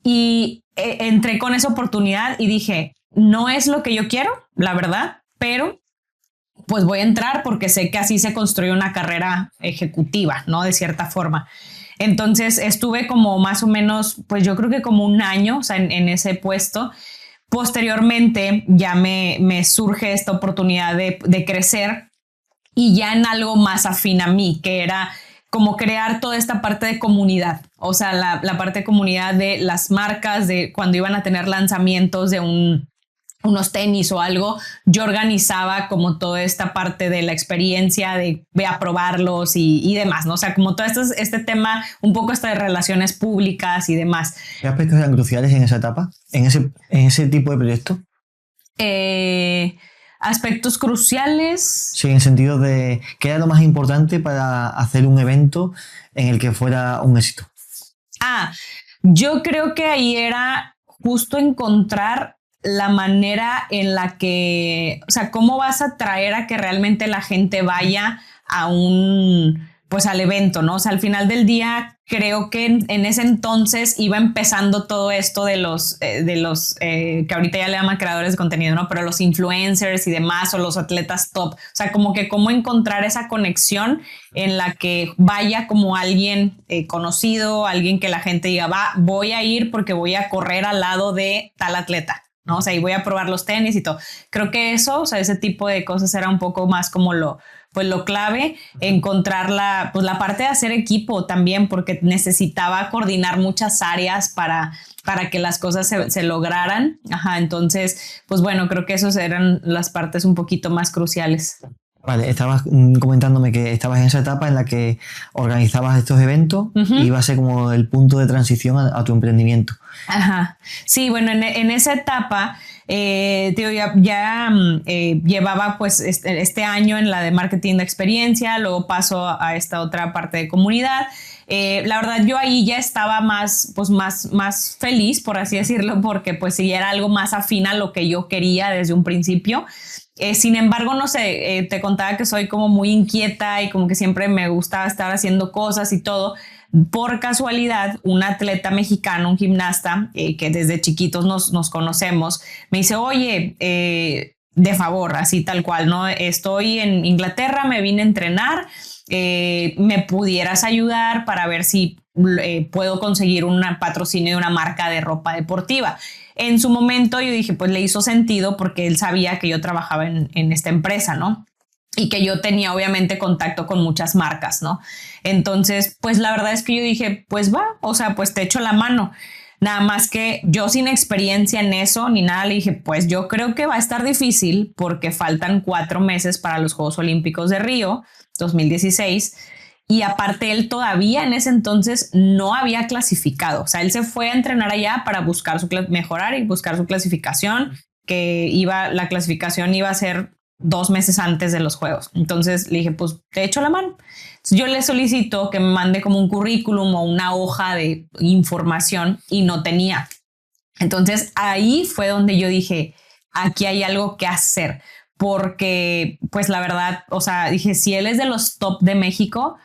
Y entré con esa oportunidad y dije, no es lo que yo quiero, la verdad, pero pues voy a entrar porque sé que así se construye una carrera ejecutiva, ¿no? De cierta forma. Entonces estuve como más o menos, pues yo creo que como un año, o sea, en ese puesto. Posteriormente ya me surge esta oportunidad de crecer y ya en algo más afín a mí, que era como crear toda esta parte de comunidad, o sea, la parte de comunidad de las marcas, de cuando iban a tener lanzamientos de unos tenis o algo, yo organizaba como toda esta parte de la experiencia de ve a probarlos y demás, ¿no? O sea, como todo este tema, un poco hasta de relaciones públicas y demás. ¿Qué aspectos eran cruciales en esa etapa, en ese tipo de proyecto? Aspectos cruciales. Sí, en el sentido de qué era lo más importante para hacer un evento en el que fuera un éxito. Yo creo que ahí era justo encontrar la manera en la que, o sea, cómo vas a traer a que realmente la gente vaya a pues al evento, ¿no? O sea, al final del día creo que en ese entonces iba empezando todo esto de los que ahorita ya le llaman creadores de contenido, ¿no? Pero los influencers y demás, o los atletas top, o sea, como que cómo encontrar esa conexión en la que vaya como alguien conocido, alguien que la gente diga, voy a ir porque voy a correr al lado de tal atleta, ¿no? O sea, y voy a probar los tenis y todo. Creo que eso, o sea, ese tipo de cosas era un poco más como lo clave, encontrar la parte de hacer equipo también, porque necesitaba coordinar muchas áreas para que las cosas se lograran. Ajá, entonces, pues bueno, creo que esas eran las partes un poquito más cruciales. Vale, estabas comentándome que estabas en esa etapa en la que organizabas estos eventos y iba a ser como el punto de transición a tu emprendimiento. Ajá, sí, bueno, en esa etapa ya llevaba pues este año en la de marketing de experiencia, luego paso a esta otra parte de comunidad. La verdad yo ahí ya estaba más feliz, por así decirlo, porque pues sí era algo más afín a lo que yo quería desde un principio. Sin embargo, no sé, te contaba que soy como muy inquieta y como que siempre me gustaba estar haciendo cosas y todo. Por casualidad, un atleta mexicano, un gimnasta, que desde chiquitos nos conocemos, me dice, oye, de favor, así tal cual, ¿no? Estoy en Inglaterra, me vine a entrenar, me pudieras ayudar para ver si puedo conseguir un patrocinio de una marca de ropa deportiva. En su momento yo dije, pues le hizo sentido porque él sabía que yo trabajaba en esta empresa, ¿no? Y que yo tenía obviamente contacto con muchas marcas, ¿no? Entonces, pues la verdad es que yo dije, pues va, o sea, pues te echo la mano. Nada más que yo sin experiencia en eso ni nada, le dije, pues yo creo que va a estar difícil porque faltan 4 meses para los Juegos Olímpicos de Río 2016. Y aparte él todavía en ese entonces no había clasificado. O sea, él se fue a entrenar allá para buscar mejorar y buscar su clasificación, la clasificación iba a ser 2 meses antes de los Juegos. Entonces le dije, pues te echo la mano. Entonces, yo le solicito que me mande como un currículum o una hoja de información y no tenía. Entonces ahí fue donde yo dije, aquí hay algo que hacer, porque pues la verdad, o sea, dije, si él es de los top de México,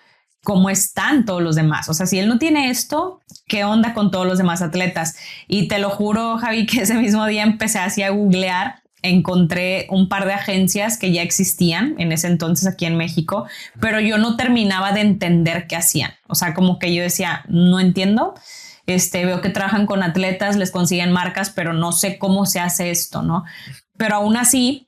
¿cómo están todos los demás? O sea, si él no tiene esto, ¿qué onda con todos los demás atletas? Y te lo juro, Javi, que ese mismo día empecé así a googlear, encontré un par de agencias que ya existían en ese entonces aquí en México, pero yo no terminaba de entender qué hacían. O sea, como que yo decía, no entiendo. Veo que trabajan con atletas, les consiguen marcas, pero no sé cómo se hace esto, ¿no? Pero aún así,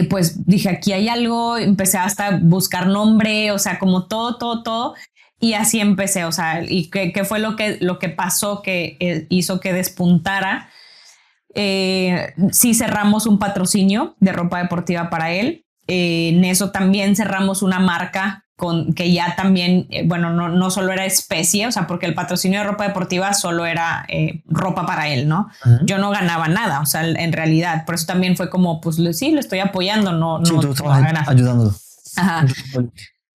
pues dije, aquí hay algo, empecé hasta a buscar nombre, o sea, como todo. Y así empecé, o sea, y qué fue lo que pasó que hizo que despuntara. Sí cerramos un patrocinio de ropa deportiva para él. En eso también cerramos una marca que ya también, bueno, no solo era especie, o sea, porque el patrocinio de ropa deportiva solo era ropa para él, ¿no? Uh-huh. Yo no ganaba nada, o sea, en realidad, por eso también fue como, pues sí, lo estoy apoyando, sí, tú estabas ayudándolo. Ajá.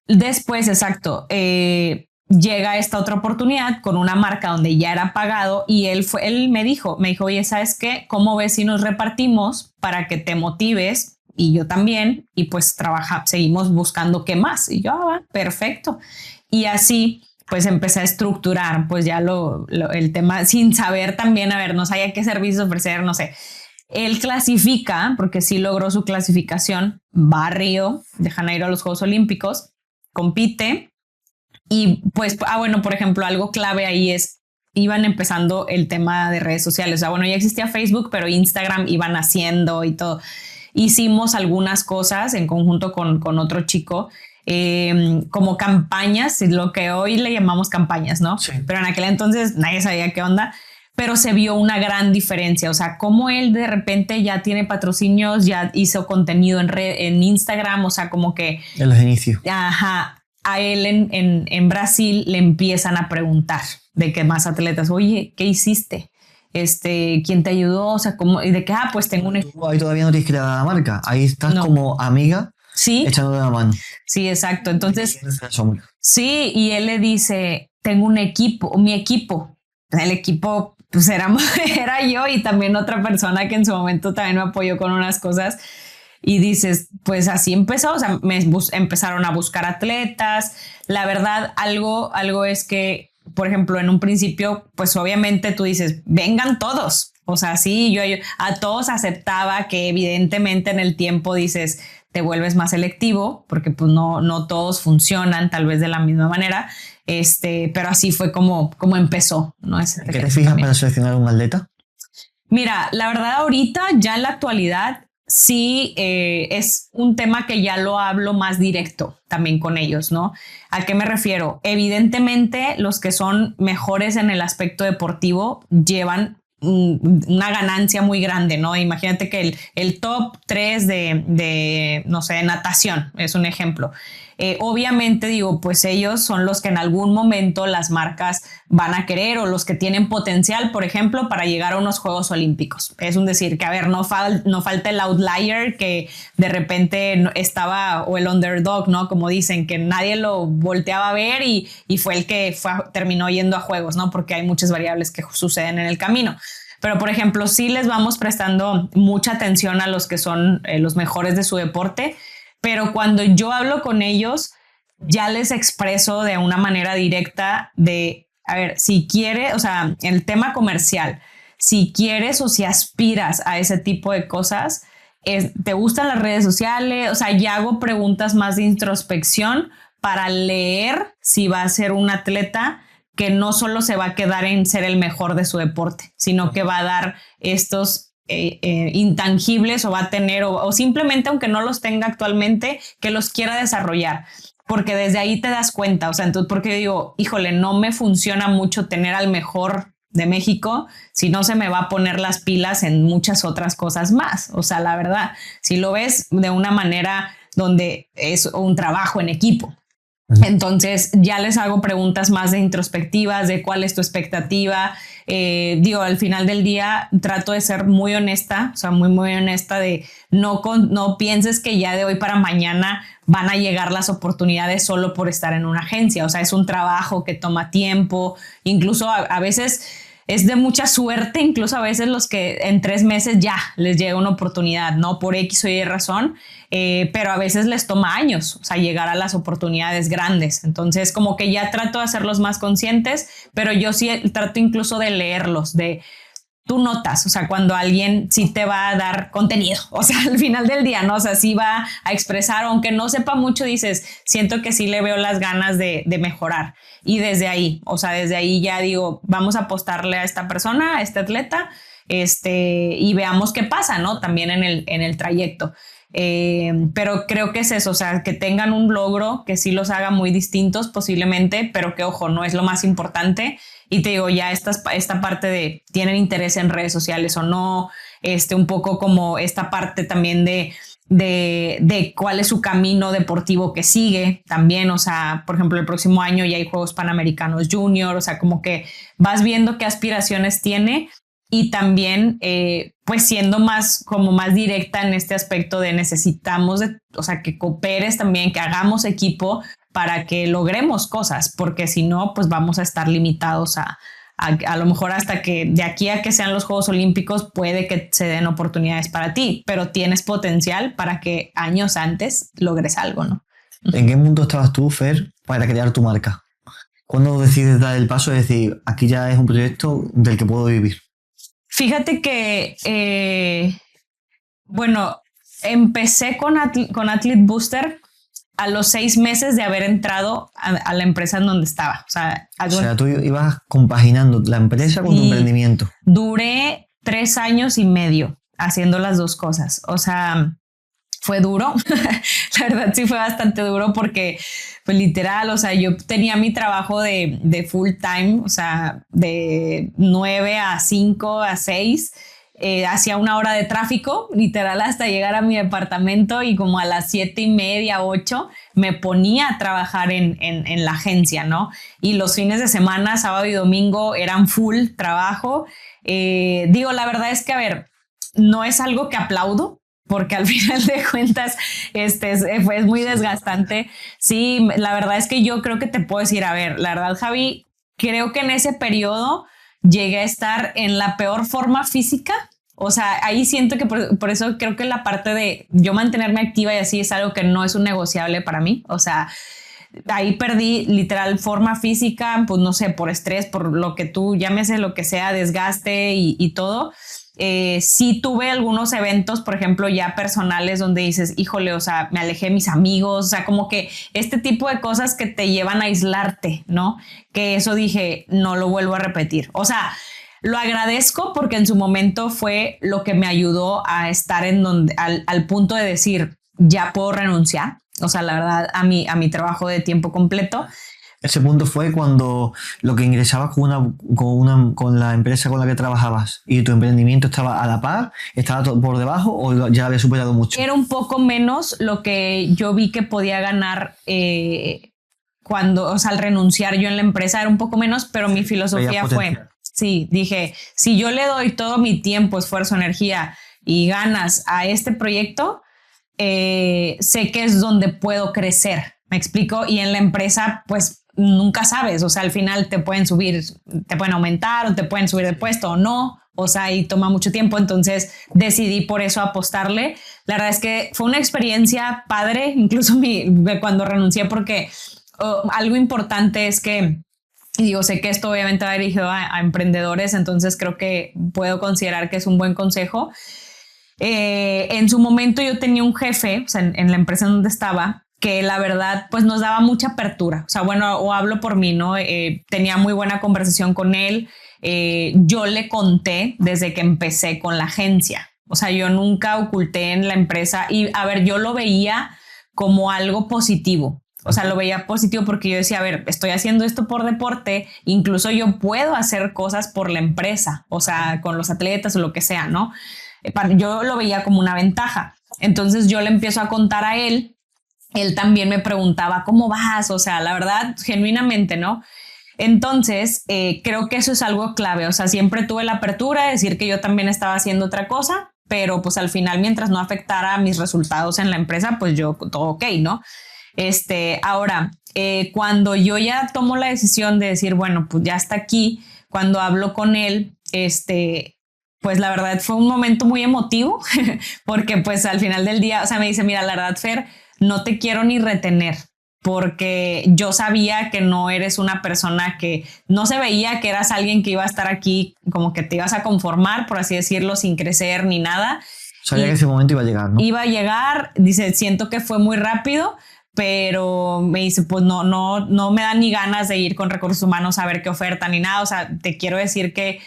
Después, exacto, llega esta otra oportunidad con una marca donde ya era pagado y él me dijo, oye, ¿sabes qué? ¿Cómo ves si nos repartimos para que te motives? Y yo también, y pues seguimos buscando qué más. Y yo, perfecto. Y así, pues empecé a estructurar, pues ya el tema, sin saber también, a ver, no sabía qué servicios ofrecer, no sé. Él clasifica, porque sí logró su clasificación, va a Río de Janeiro a los Juegos Olímpicos, compite. Y pues, bueno, por ejemplo, algo clave ahí es, iban empezando el tema de redes sociales. O sea, bueno, ya existía Facebook, pero Instagram iban haciendo y todo. Hicimos algunas cosas en conjunto con otro chico, como campañas, lo que hoy le llamamos campañas, ¿no? Sí. Pero en aquel entonces nadie sabía qué onda, pero se vio una gran diferencia. O sea, cómo él de repente ya tiene patrocinios, ya hizo contenido en Instagram, o sea, como que... En los inicios. Ajá. A él en Brasil le empiezan a preguntar de qué más atletas, oye, ¿qué hiciste? ¿Quién te ayudó? O sea, ¿cómo? Y de que, pues tengo un... Ahí todavía no tienes creada la marca, ahí estás como amiga, sí, echando de la mano. Sí, exacto. Entonces, sí, y él le dice, tengo un equipo, mi equipo. el equipo pues era yo y también otra persona que en su momento también me apoyó con unas cosas. Y dices, pues así empezó, o sea, empezaron a buscar atletas. La verdad, algo es que, por ejemplo, en un principio, pues obviamente tú dices, vengan todos. O sea, sí, yo a todos aceptaba que evidentemente en el tiempo dices, te vuelves más selectivo porque pues no todos funcionan tal vez de la misma manera. Pero así fue como empezó, ¿no? ¿Qué te fijas para seleccionar un atleta? Mira, la verdad ahorita ya en la actualidad sí es un tema que ya lo hablo más directo también con ellos, ¿no? ¿A qué me refiero? Evidentemente los que son mejores en el aspecto deportivo llevan una ganancia muy grande, ¿no? Imagínate que el top 3 de, no sé, natación es un ejemplo. Obviamente digo, pues ellos son los que en algún momento las marcas van a querer o los que tienen potencial, por ejemplo, para llegar a unos Juegos Olímpicos. Es un decir que, a ver, no falta el outlier que de repente estaba, o el underdog, ¿no? Como dicen, que nadie lo volteaba a ver y fue el que terminó yendo a Juegos, ¿no? Porque hay muchas variables que suceden en el camino. Pero, por ejemplo, sí les vamos prestando mucha atención a los que son los mejores de su deporte, pero cuando yo hablo con ellos, ya les expreso de una manera directa de, a ver, si quiere, o sea, el tema comercial, si quieres o si aspiras a ese tipo de cosas, ¿te gustan las redes sociales? O sea, ya hago preguntas más de introspección para leer si va a ser un atleta que no solo se va a quedar en ser el mejor de su deporte, sino que va a dar estos intangibles o va a tener o simplemente aunque no los tenga actualmente, que los quiera desarrollar, porque desde ahí te das cuenta. O sea, entonces, porque digo, híjole, no me funciona mucho tener al mejor de México si no se me va a poner las pilas en muchas otras cosas más. O sea, la verdad, si lo ves de una manera donde es un trabajo en equipo. Entonces ya les hago preguntas más de introspectivas, de cuál es tu expectativa. Digo, al final del día trato de ser muy honesta, o sea, muy honesta de no pienses que ya de hoy para mañana van a llegar las oportunidades solo por estar en una agencia. O sea, es un trabajo que toma tiempo, incluso a veces es de mucha suerte, incluso a veces los que en 3 meses ya les llega una oportunidad, ¿no? Por X o Y razón, pero a veces les toma años, o sea, llegar a las oportunidades grandes. Entonces, como que ya trato de hacerlos más conscientes, pero yo sí trato incluso de leerlos, de tú notas, o sea, cuando alguien sí te va a dar contenido, o sea, al final del día, ¿no? O sea, sí va a expresar, aunque no sepa mucho, dices, siento que sí le veo las ganas de mejorar. Y desde ahí, o sea, desde ahí ya digo, vamos a apostarle a esta persona, a este atleta, y veamos qué pasa, ¿no? También en el trayecto. Pero creo que es eso, o sea, que tengan un logro que sí los haga muy distintos posiblemente, pero que, ojo, no es lo más importante. Y te digo, ya esta parte de tienen interés en redes sociales o no, un poco como esta parte también de cuál es su camino deportivo que sigue también. O sea, por ejemplo, el próximo año ya hay Juegos Panamericanos Junior, o sea, como que vas viendo qué aspiraciones tiene y también pues siendo más directa en este aspecto de necesitamos, o sea, que cooperes también, que hagamos equipo para que logremos cosas, porque si no, pues vamos a estar limitados a lo mejor hasta que de aquí a que sean los Juegos Olímpicos puede que se den oportunidades para ti, pero tienes potencial para que años antes logres algo, ¿no? ¿En qué mundo estabas tú, Fer, para crear tu marca? ¿Cuándo decides dar el paso de decir, aquí ya es un proyecto del que puedo vivir? Fíjate que, bueno, empecé con Athlete Booster a los 6 meses de haber entrado a la empresa en donde estaba. O sea, tú ibas compaginando la empresa con tu emprendimiento. Duré 3 años y medio haciendo las dos cosas. O sea, fue duro. La verdad sí fue bastante duro porque, pues literal, o sea, yo tenía mi trabajo de full time, o sea, de 9 a 5 a 6. Hacía 1 hora de tráfico, literal, hasta llegar a mi departamento, y como a las 7:30, 8, me ponía a trabajar en la agencia, ¿no? Y los fines de semana, sábado y domingo, eran full trabajo. Digo, la verdad es que, a ver, no es algo que aplaudo, porque al final de cuentas es muy desgastante. Sí, la verdad es que yo creo que te puedo decir, a ver, la verdad, Javi, creo que en ese periodo llegué a estar en la peor forma física. O sea, ahí siento que por eso creo que la parte de yo mantenerme activa y así es algo que no es un negociable para mí. O sea, ahí perdí literal forma física, pues no sé, por estrés, por lo que tú llámese, lo que sea, desgaste y todo. Sí tuve algunos eventos, por ejemplo, ya personales donde dices, híjole, o sea, me alejé de mis amigos, o sea, como que este tipo de cosas que te llevan a aislarte, ¿no? Que eso dije, no lo vuelvo a repetir. O sea, lo agradezco porque en su momento fue lo que me ayudó a estar en donde, al punto de decir, ya puedo renunciar. O sea, la verdad, a mi trabajo de tiempo completo. Ese punto fue cuando lo que ingresabas con la empresa con la que trabajabas y tu emprendimiento estaba a la par, estaba por debajo o ya había superado mucho. Era un poco menos lo que yo vi que podía ganar cuando, o sea, al renunciar yo en la empresa era un poco menos, pero mi filosofía fue, sí, dije, si yo le doy todo mi tiempo, esfuerzo, energía y ganas a este proyecto, sé que es donde puedo crecer. ¿Me explico? Y en la empresa, pues nunca sabes, o sea, al final te pueden subir, te pueden aumentar o te pueden subir de puesto o no, o sea, y toma mucho tiempo, entonces decidí por eso apostarle. La verdad es que fue una experiencia padre, incluso cuando renuncié, porque algo importante es que, y digo, sé que esto obviamente va dirigido a emprendedores, entonces creo que puedo considerar que es un buen consejo. En su momento yo tenía un jefe, o sea, en la empresa en donde estaba, que la verdad pues nos daba mucha apertura, o sea, bueno, o hablo por mí, ¿no? Tenía muy buena conversación con él, yo le conté desde que empecé con la agencia, o sea, yo nunca oculté en la empresa y a ver, yo lo veía como algo positivo, o sea, lo veía positivo porque yo decía, a ver, estoy haciendo esto por deporte, incluso yo puedo hacer cosas por la empresa, o sea, con los atletas o lo que sea, ¿no? Yo lo veía como una ventaja, entonces yo le empiezo a contar a él. Él también me preguntaba, ¿cómo vas? O sea, la verdad, genuinamente, ¿no? Entonces, creo que eso es algo clave. O sea, siempre tuve la apertura de decir que yo también estaba haciendo otra cosa, pero pues al final, mientras no afectara mis resultados en la empresa, pues yo todo ok, ¿no? Ahora, cuando yo ya tomo la decisión de decir, bueno, pues ya está aquí, cuando hablo con él, pues la verdad fue un momento muy emotivo, porque pues al final del día, o sea, me dice, mira, la verdad, Fer, no te quiero ni retener porque yo sabía que no eres una persona que no se veía que eras alguien que iba a estar aquí como que te ibas a conformar, por así decirlo, sin crecer ni nada. Sabía que ese momento iba a llegar, ¿no? Iba a llegar, dice, siento que fue muy rápido, pero me dice, pues no me dan ni ganas de ir con recursos humanos a ver qué oferta ni nada. O sea, te quiero decir que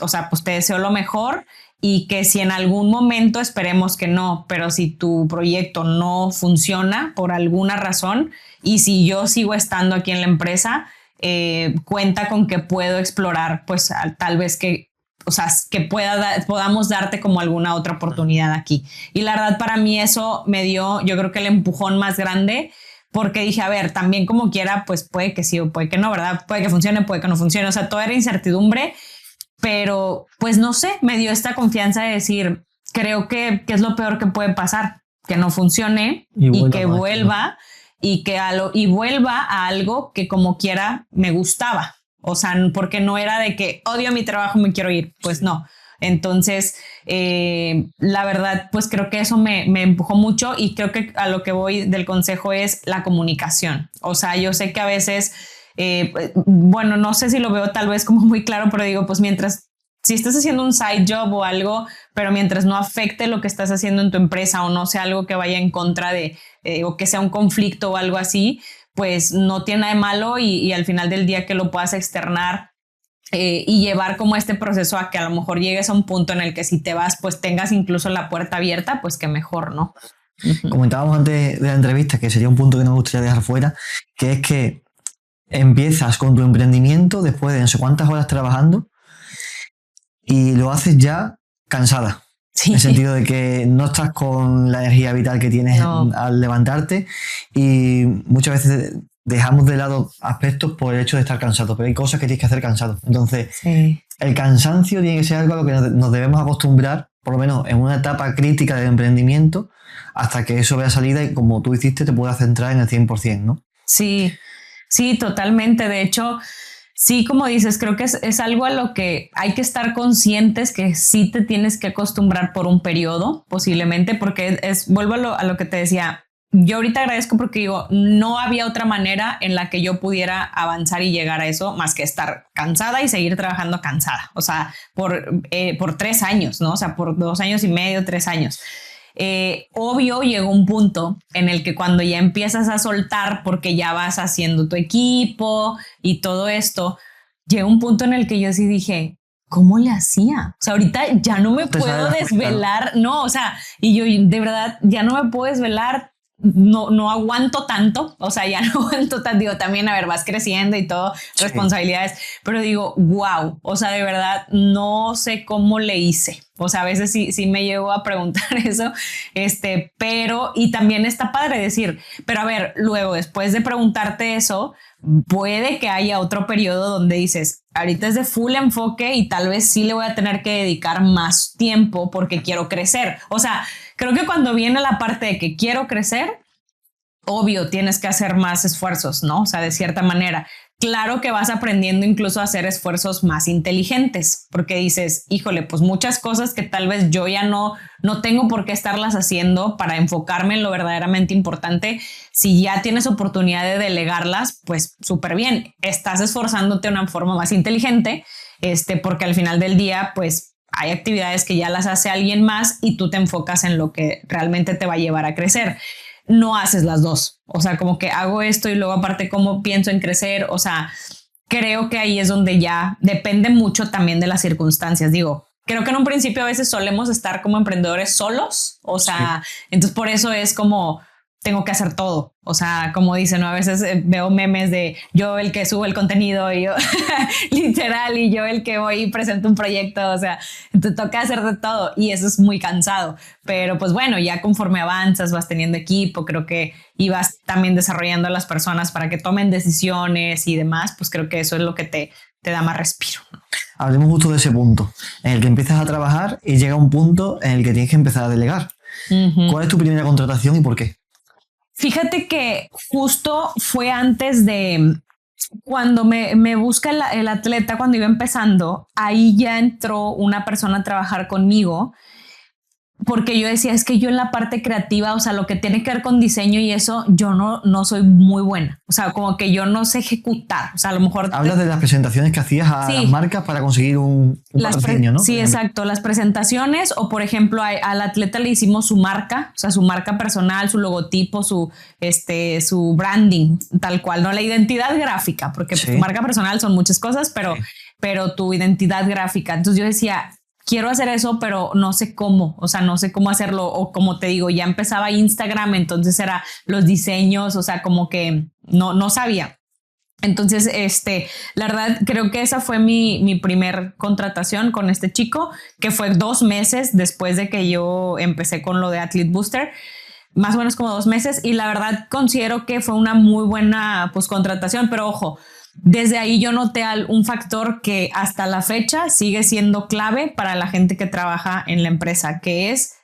o sea, pues te deseo lo mejor. Y que si en algún momento, esperemos que no, pero si tu proyecto no funciona por alguna razón y si yo sigo estando aquí en la empresa, cuenta con que puedo explorar, pues tal vez que, o sea, que podamos darte como alguna otra oportunidad aquí. Y la verdad para mí eso me dio, yo creo que el empujón más grande, porque dije, a ver, también como quiera, pues puede que sí o puede que no, ¿verdad? Puede que funcione, puede que no funcione, o sea, todo era incertidumbre. Pero pues no sé, me dio esta confianza de decir, creo que es lo peor que puede pasar, que no funcione y que vuelva y vuelva a algo que como quiera me gustaba. O sea, porque no era de que odio mi trabajo, me quiero ir, pues no. Entonces, la verdad, pues creo que eso me empujó mucho y creo que a lo que voy del consejo es la comunicación. O sea, yo sé que a veces... bueno, no sé si lo veo tal vez como muy claro, pero digo, pues si estás haciendo un side job o algo, pero mientras no afecte lo que estás haciendo en tu empresa o no sea algo que vaya en contra de, o que sea un conflicto o algo así, pues no tiene nada de malo y al final del día que lo puedas externar y llevar como este proceso a que a lo mejor llegues a un punto en el que si te vas, pues tengas incluso la puerta abierta, pues que mejor, ¿no? Comentábamos antes de la entrevista que sería un punto que no me gustaría dejar fuera, que es que empiezas con tu emprendimiento después de no sé cuántas horas trabajando y lo haces ya cansada. Sí. En el sentido de que no estás con la energía vital que tienes al levantarte y muchas veces dejamos de lado aspectos por el hecho de estar cansado, pero hay cosas que tienes que hacer cansado. Entonces, el cansancio tiene que ser algo a lo que nos debemos acostumbrar, por lo menos en una etapa crítica del emprendimiento, hasta que eso vea salida y como tú hiciste te puedas centrar en el 100%, ¿no? Sí. Sí, totalmente. De hecho, Sí, como dices, creo que es algo a lo que hay que estar conscientes que sí te tienes que acostumbrar por un periodo, posiblemente, porque vuelvo a lo que te decía. Yo ahorita agradezco porque digo, no había otra manera en la que yo pudiera avanzar y llegar a eso más que estar cansada y seguir trabajando cansada. O sea, por 3 años, ¿no? O sea, por 2 años y medio, 3 años. Obvio, llegó un punto en el que cuando ya empiezas a soltar porque ya vas haciendo tu equipo y todo esto, llegó un punto en el que yo sí dije, ¿cómo le hacía? O sea, ahorita ya no me puedo desvelar, no, o sea, y yo de verdad ya no me puedo desvelar. No aguanto tanto, o sea, ya no aguanto tanto, digo, también, a ver, vas creciendo y todo, sí, responsabilidades, pero digo, wow, o sea, de verdad, no sé cómo le hice, o sea, a veces sí me llego a preguntar eso, pero, y también está padre decir, pero a ver, luego, después de preguntarte eso, puede que haya otro periodo donde dices, ahorita es de full enfoque y tal vez sí le voy a tener que dedicar más tiempo porque quiero crecer, o sea, creo que cuando viene la parte de que quiero crecer, obvio, tienes que hacer más esfuerzos, ¿no? O sea, de cierta manera. Claro que vas aprendiendo incluso a hacer esfuerzos más inteligentes, porque dices, híjole, pues muchas cosas que tal vez yo ya no tengo por qué estarlas haciendo para enfocarme en lo verdaderamente importante. Si ya tienes oportunidad de delegarlas, pues súper bien. Estás esforzándote de una forma más inteligente, porque al final del día, pues hay actividades que ya las hace alguien más y tú te enfocas en lo que realmente te va a llevar a crecer. No haces las dos. O sea, como que hago esto y luego aparte cómo pienso en crecer. O sea, creo que ahí es donde ya depende mucho también de las circunstancias. Digo, creo que en un principio a veces solemos estar como emprendedores solos. O sea, sí. Entonces por eso es como tengo que hacer todo. O sea, como dicen, ¿no? A veces veo memes de yo el que subo el contenido y yo literal y yo el que voy y presento un proyecto. O sea, te toca hacer de todo y eso es muy cansado. Pero pues bueno, ya conforme avanzas vas teniendo equipo, creo que y vas también desarrollando a las personas para que tomen decisiones y demás, pues creo que eso es lo que te da más respiro. Hablemos justo de ese punto, en el que empiezas a trabajar y llega un punto en el que tienes que empezar a delegar. Uh-huh. ¿Cuál es tu primera contratación y por qué? Fíjate que justo fue antes de cuando me busca el atleta, cuando iba empezando, ahí ya entró una persona a trabajar conmigo, porque yo decía, es que yo en la parte creativa, o sea, lo que tiene que ver con diseño y eso, yo no soy muy buena. O sea, como que yo no sé ejecutar. O sea, a lo mejor... Hablas de las presentaciones que hacías a las marcas para conseguir un patrocinio, ¿no? Sí, exacto. Las presentaciones o, por ejemplo, al atleta le hicimos su marca, o sea, su marca personal, su logotipo, su branding, tal cual, ¿no? La identidad gráfica, porque sí, tu marca personal son muchas cosas, pero tu identidad gráfica. Entonces yo decía... Quiero hacer eso, pero no sé cómo, o sea, no sé cómo hacerlo. O como te digo, ya empezaba Instagram, entonces era los diseños, o sea, como que no sabía. Entonces, la verdad, creo que esa fue mi primer contratación con este chico, que fue 2 meses después de que yo empecé con lo de Athlete Booster. Más o menos como 2 meses. Y la verdad, considero que fue una muy buena pues, contratación, pero ojo, desde ahí yo noté un factor que hasta la fecha sigue siendo clave para la gente que trabaja en la empresa, que es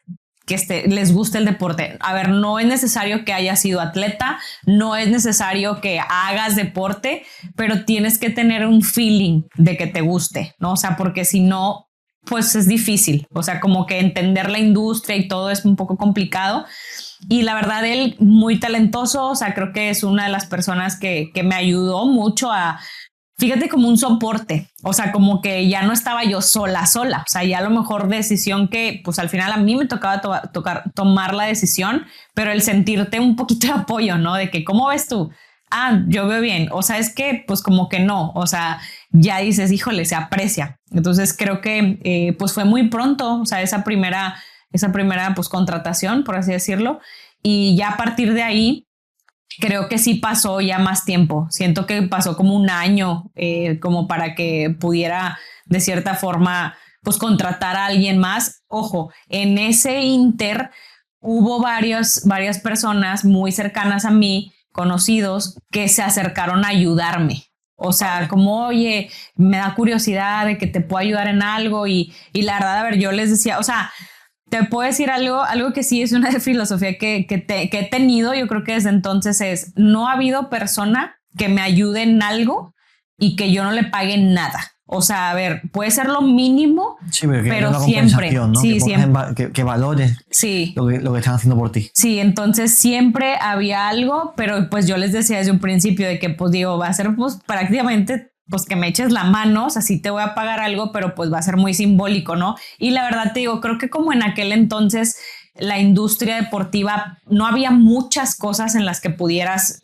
que les guste el deporte. A ver, no es necesario que hayas sido atleta, no es necesario que hagas deporte, pero tienes que tener un feeling de que te guste, ¿no? O sea, porque si no, pues es difícil. O sea, como que entender la industria y todo es un poco complicado. Y la verdad, él muy talentoso, o sea, creo que es una de las personas que me ayudó mucho a, fíjate, como un soporte, o sea, como que ya no estaba yo sola, o sea, ya a lo mejor decisión que, pues al final a mí me tocaba tomar la decisión, pero el sentirte un poquito de apoyo, ¿no? De que, ¿cómo ves tú? Ah, yo veo bien, o sea, es que, pues como que no, o sea, ya dices, híjole, se aprecia. Entonces creo que, pues fue muy pronto, o sea, esa primera pues contratación, por así decirlo, y ya a partir de ahí creo que sí pasó ya más tiempo. Siento que pasó como 1 año como para que pudiera de cierta forma pues contratar a alguien más. Ojo, en ese inter hubo varias personas muy cercanas a mí, conocidos, que se acercaron a ayudarme. O sea, como, oye, me da curiosidad de que te puedo ayudar en algo y la verdad, a ver, yo les decía, o sea, te puedo decir algo que sí es una filosofía que he tenido, yo creo que desde entonces no ha habido persona que me ayude en algo y que yo no le pague nada. O sea, a ver, puede ser lo mínimo, Sí, pero pero siempre, ¿no? sí, que siempre. Que valores Sí. lo que están haciendo por ti. Sí, entonces siempre había algo, pero pues yo les decía desde un principio de que pues digo, va a ser pues prácticamente pues que me eches la mano, o sea, sí te voy a pagar algo, pero pues va a ser muy simbólico, ¿no? Y la verdad te digo, creo que como en aquel entonces la industria deportiva no había muchas cosas en las que pudieras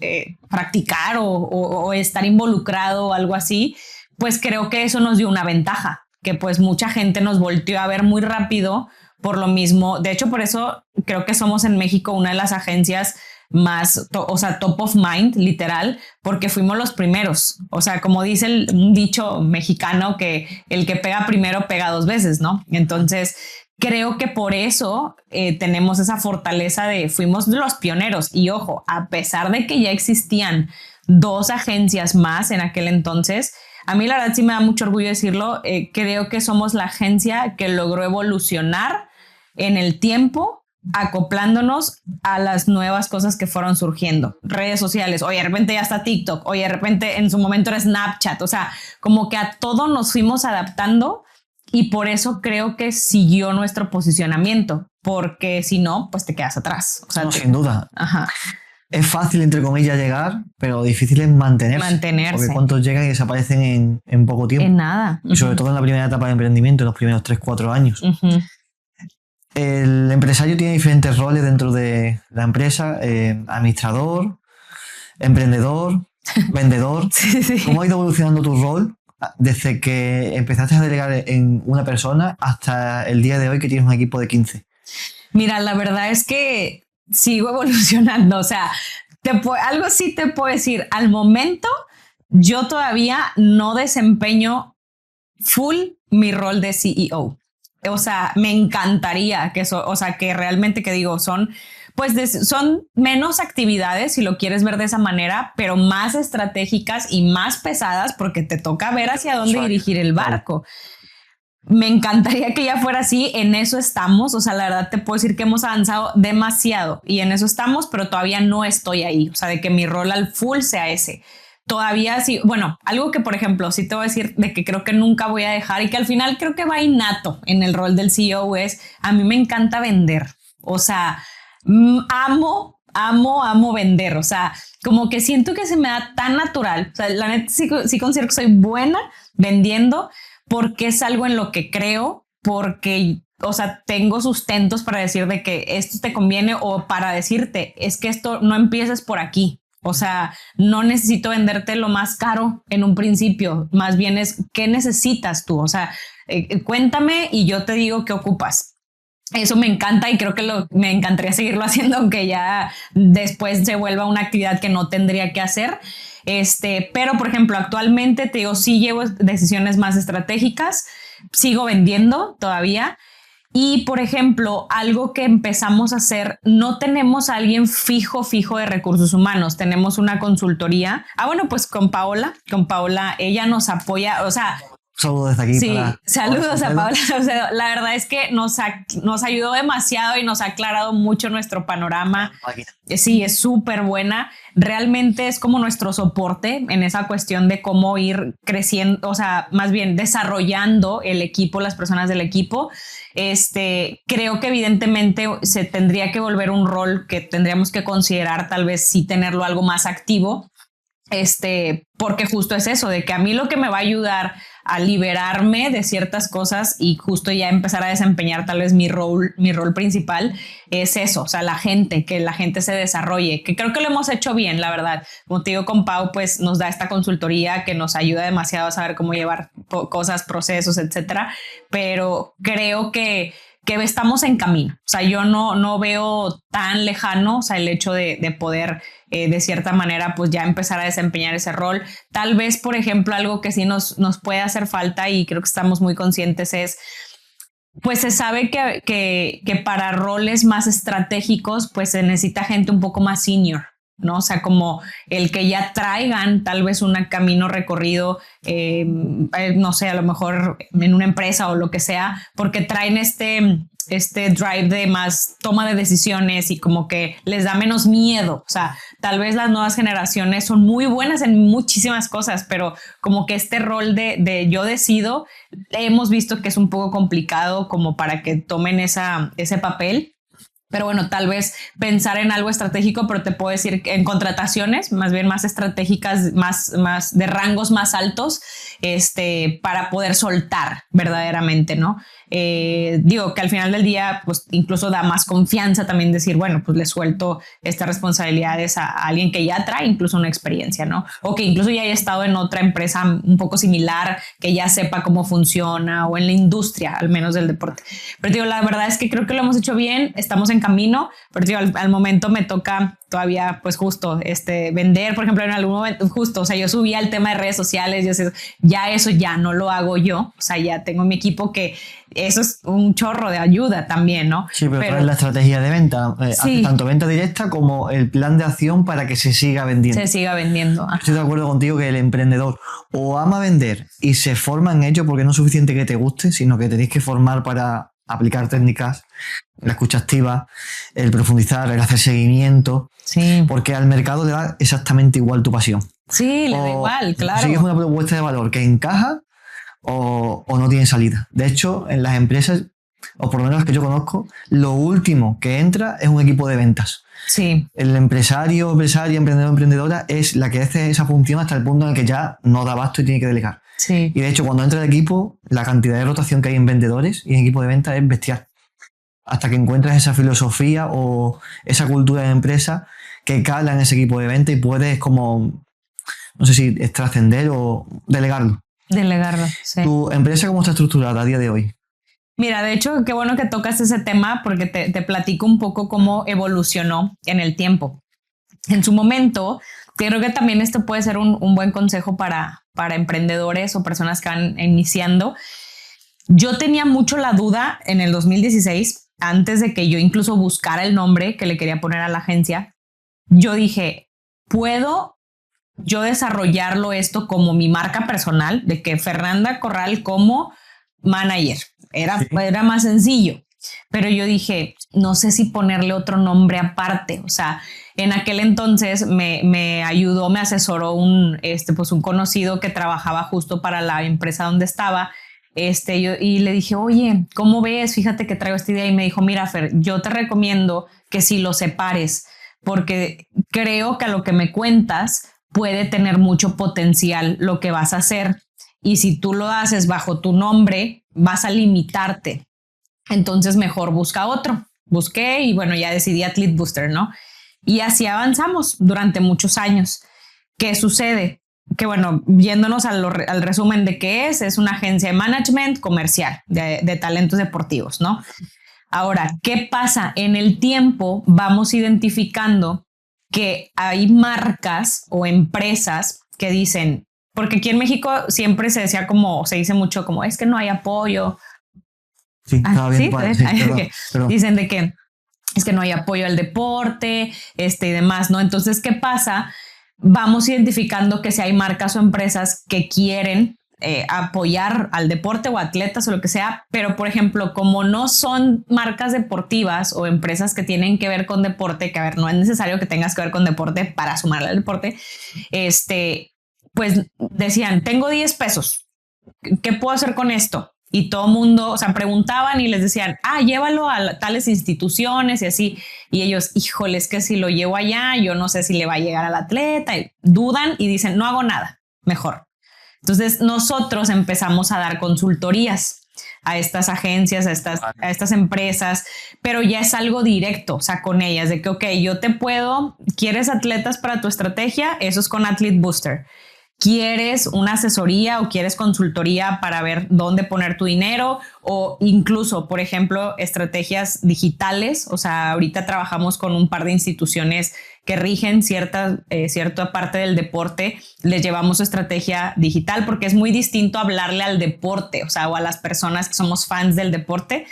practicar o estar involucrado o algo así, pues creo que eso nos dio una ventaja, que pues mucha gente nos volteó a ver muy rápido por lo mismo. De hecho, por eso creo que somos en México una de las agencias más, o sea, top of mind, literal, porque fuimos los primeros. O sea, como dice un dicho mexicano, que el que pega primero pega dos veces, ¿no? Entonces, creo que por eso tenemos esa fortaleza de fuimos los pioneros. Y ojo, a pesar de que ya existían dos agencias más en aquel entonces, a mí la verdad sí me da mucho orgullo decirlo, creo que somos la agencia que logró evolucionar en el tiempo, acoplándonos a las nuevas cosas que fueron surgiendo. Redes sociales, oye, de repente ya está TikTok, oye, de repente en su momento era Snapchat, o sea, como que a todo nos fuimos adaptando y por eso creo que siguió nuestro posicionamiento, porque si no, pues te quedas atrás. O sea, No, sin duda. Ajá. Es fácil, entre comillas, llegar, pero difícil es mantenerse. Porque cuántos llegan y desaparecen en poco tiempo. En nada. Y sobre todo en la primera etapa de emprendimiento, en los primeros 3-4 años. El empresario tiene diferentes roles dentro de la empresa. Administrador, emprendedor, vendedor. Sí. ¿Cómo ha ido evolucionando tu rol desde que empezaste a delegar en una persona hasta el día de hoy que tienes un equipo de 15? Mira, la verdad es que sigo evolucionando, o sea, algo sí te puedo decir, al momento yo todavía no desempeño full mi rol de CEO, o sea, me encantaría que eso, o sea, que realmente que digo, son menos actividades, si lo quieres ver de esa manera, pero más estratégicas y más pesadas porque te toca ver hacia dónde dirigir el barco. Me encantaría que ya fuera así, en eso estamos, o sea, la verdad te puedo decir que hemos avanzado demasiado y en eso estamos, pero todavía no estoy ahí, o sea, de que mi rol al full sea ese. Todavía sí, bueno, algo que por ejemplo sí te voy a decir de que creo que nunca voy a dejar y que al final creo que va innato en el rol del CEO es, a mí me encanta vender, o sea, amo vender, o sea, como que siento que se me da tan natural, o sea, la neta sí considero que soy buena vendiendo, porque es algo en lo que creo, porque, o sea, tengo sustentos para decir de que esto te conviene o para decirte, es que esto no empieces por aquí. O sea, no necesito venderte lo más caro en un principio, más bien es qué necesitas tú. O sea, cuéntame y yo te digo qué ocupas. Eso me encanta y creo que me encantaría seguirlo haciendo, aunque ya después se vuelva una actividad que no tendría que hacer. Pero por ejemplo, actualmente te digo, sí llevo decisiones más estratégicas, sigo vendiendo todavía. Y por ejemplo, algo que empezamos a hacer, no tenemos a alguien fijo de recursos humanos, tenemos una consultoría. Bueno, pues con Paola, ella nos apoya, o sea, saludos desde aquí. Sí, saludos a Paola. O sea, la verdad es que nos ayudó demasiado y nos ha aclarado mucho nuestro panorama. Sí, es súper buena. Realmente es como nuestro soporte en esa cuestión de cómo ir creciendo, o sea, más bien desarrollando el equipo, las personas del equipo. Creo que evidentemente se tendría que volver un rol que tendríamos que considerar tal vez sí tenerlo algo más activo. Porque justo es eso, de que a mí lo que me va a ayudar a liberarme de ciertas cosas y justo ya empezar a desempeñar tal vez mi rol principal es eso, o sea, que la gente se desarrolle, que creo que lo hemos hecho bien, la verdad. Como te digo, con Pau, pues nos da esta consultoría que nos ayuda demasiado a saber cómo llevar cosas, procesos, etcétera, pero creo que estamos en camino. O sea, yo no veo tan lejano, o sea, el hecho de poder de cierta manera pues ya empezar a desempeñar ese rol. Tal vez, por ejemplo, algo que sí nos puede hacer falta y creo que estamos muy conscientes es, pues se sabe que para roles más estratégicos pues se necesita gente un poco más senior. ¿no? O sea, como el que ya traigan tal vez un camino recorrido, no sé, a lo mejor en una empresa o lo que sea, porque traen este drive de más toma de decisiones y como que les da menos miedo. O sea, tal vez las nuevas generaciones son muy buenas en muchísimas cosas, pero como que este rol de yo decido, hemos visto que es un poco complicado como para que tomen ese papel. Pero bueno, tal vez pensar en algo estratégico, pero te puedo decir que en contrataciones, más bien más estratégicas, más de rangos más altos, para poder soltar verdaderamente, ¿no? Digo que al final del día, pues incluso da más confianza también decir, bueno, pues le suelto estas responsabilidades a alguien que ya trae incluso una experiencia, ¿no? O que incluso ya haya estado en otra empresa un poco similar, que ya sepa cómo funciona, o en la industria, al menos del deporte. Pero digo, la verdad es que creo que lo hemos hecho bien, estamos en camino, pero digo, al momento me toca todavía, pues justo, vender, por ejemplo, en algún momento, justo, o sea, yo subía el tema de redes sociales, eso ya no lo hago yo, o sea, ya tengo mi equipo, que eso es un chorro de ayuda también, ¿no? Sí, pero es la estrategia de venta, sí, tanto venta directa como el plan de acción para que se siga vendiendo. Se siga vendiendo. Estoy de acuerdo contigo que el emprendedor o ama vender y se forma en ello, porque no es suficiente que te guste, sino que tenéis que formar para aplicar técnicas, la escucha activa, el profundizar, el hacer seguimiento, sí, porque al mercado le da exactamente igual tu pasión. Sí, le da igual, claro. Si es una propuesta de valor que encaja o no tiene salida. De hecho, en las empresas, o por lo menos las que yo conozco, lo último que entra es un equipo de ventas. Sí. El empresario, emprendedor, emprendedora es la que hace esa función hasta el punto en el que ya no da abasto y tiene que delegar. Sí. Y de hecho, cuando entra el equipo, la cantidad de rotación que hay en vendedores y en equipo de ventas es bestial. Hasta que encuentras esa filosofía o esa cultura de empresa que cala en ese equipo de venta y puedes como, no sé si es trascender o delegarlo. Delegarlo, sí. ¿Tu empresa cómo está estructurada a día de hoy? Mira, de hecho, qué bueno que tocas ese tema, porque te platico un poco cómo evolucionó en el tiempo. En su momento, creo que también esto puede ser un buen consejo para emprendedores o personas que van iniciando. Yo tenía mucho la duda en el 2016, antes de que yo incluso buscara el nombre que le quería poner a la agencia. Yo dije, ¿puedo yo desarrollarlo esto como mi marca personal? De que Fernanda Corral como manager. Era más sencillo. Pero yo dije, no sé si ponerle otro nombre aparte. O sea, en aquel entonces me ayudó, me asesoró un conocido que trabajaba justo para la empresa donde estaba. Y le dije, oye, ¿cómo ves? Fíjate que traigo esta idea. Y me dijo, mira, Fer, yo te recomiendo que si lo separes, porque creo que a lo que me cuentas puede tener mucho potencial lo que vas a hacer. Y si tú lo haces bajo tu nombre, vas a limitarte. Entonces mejor busca otro. Busqué y bueno, ya decidí Athlete Booster, ¿no? Y así avanzamos durante muchos años. ¿Qué sucede? Que bueno, yéndonos al resumen de qué es una agencia de management comercial de talentos deportivos, ¿no? Ahora, ¿qué pasa? En el tiempo vamos identificando que hay marcas o empresas que dicen, porque aquí en México siempre se decía como, se dice mucho como, es que no hay apoyo. Sí, estaba bien. ¿Sí? Vale, sí, perdón. Dicen de que es que no hay apoyo al deporte, y demás, ¿no? Entonces, ¿qué pasa? Vamos identificando que si hay marcas o empresas que quieren apoyar al deporte o atletas o lo que sea, pero por ejemplo, como no son marcas deportivas o empresas que tienen que ver con deporte, que a ver, no es necesario que tengas que ver con deporte para sumarle al deporte, pues decían, tengo 10 pesos, ¿qué puedo hacer con esto? Y todo el mundo, o sea, preguntaban y les decían, llévalo a tales instituciones y así. Y ellos, híjole, es que si lo llevo allá, yo no sé si le va a llegar al atleta. Y dudan y dicen, no hago nada, mejor. Entonces nosotros empezamos a dar consultorías a estas agencias, a estas empresas, pero ya es algo directo, o sea, con ellas, de que, ok, yo te puedo, ¿quieres atletas para tu estrategia? Eso es con Athlete Booster. ¿Quieres una asesoría o quieres consultoría para ver dónde poner tu dinero? O incluso, por ejemplo, estrategias digitales. O sea, ahorita trabajamos con un par de instituciones que rigen cierta parte del deporte. Les llevamos estrategia digital porque es muy distinto hablarle al deporte, o sea, o a las personas que somos fans del deporte.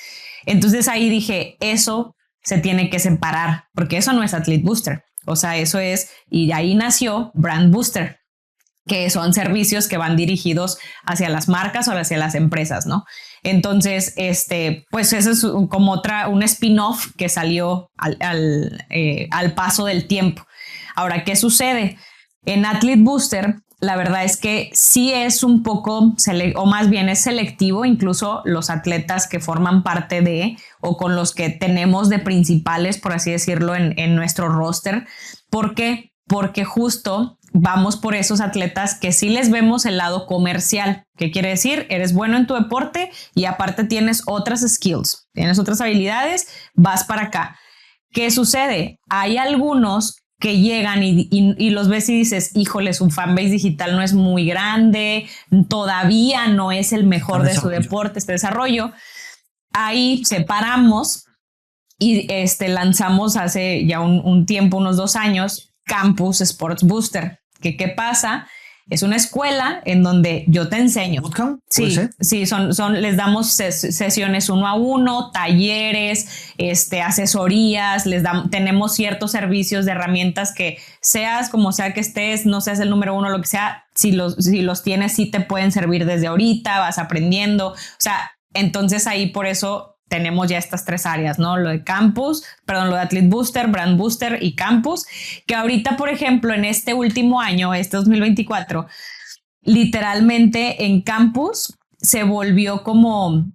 Entonces ahí dije, eso se tiene que separar porque eso no es Athlete Booster. O sea, eso es, y de ahí nació Brand Booster, que son servicios que van dirigidos hacia las marcas o hacia las empresas, ¿no? Entonces, pues eso es como un spin-off que salió al paso del tiempo. Ahora, ¿qué sucede? En Athlete Booster, la verdad es que sí es un poco, o más bien es selectivo, incluso los atletas que forman parte de, o con los que tenemos de principales, por así decirlo, en nuestro roster. ¿Por qué? Porque justo vamos por esos atletas que sí les vemos el lado comercial. ¿Qué quiere decir? Eres bueno en tu deporte y aparte tienes otras skills, tienes otras habilidades, vas para acá. ¿Qué sucede? Hay algunos que llegan y los ves y dices, híjole, su fanbase digital no es muy grande, todavía no es el mejor de su deporte, este desarrollo. Ahí separamos y lanzamos hace ya un tiempo, unos 2 años, Campus Sports Booster. ¿Qué pasa? Es una escuela en donde yo te enseño. ¿Bootcamp? Sí, les damos sesiones 1 a 1, talleres, asesorías, tenemos ciertos servicios de herramientas que seas como sea que estés, no seas el número 1, lo que sea, si los tienes, sí te pueden servir desde ahorita, vas aprendiendo. O sea, entonces ahí por eso tenemos ya estas 3 áreas, ¿no? Lo de lo de Athlete Booster, Brand Booster y Campus, que ahorita, por ejemplo, en este último año, 2024, literalmente en Campus se volvió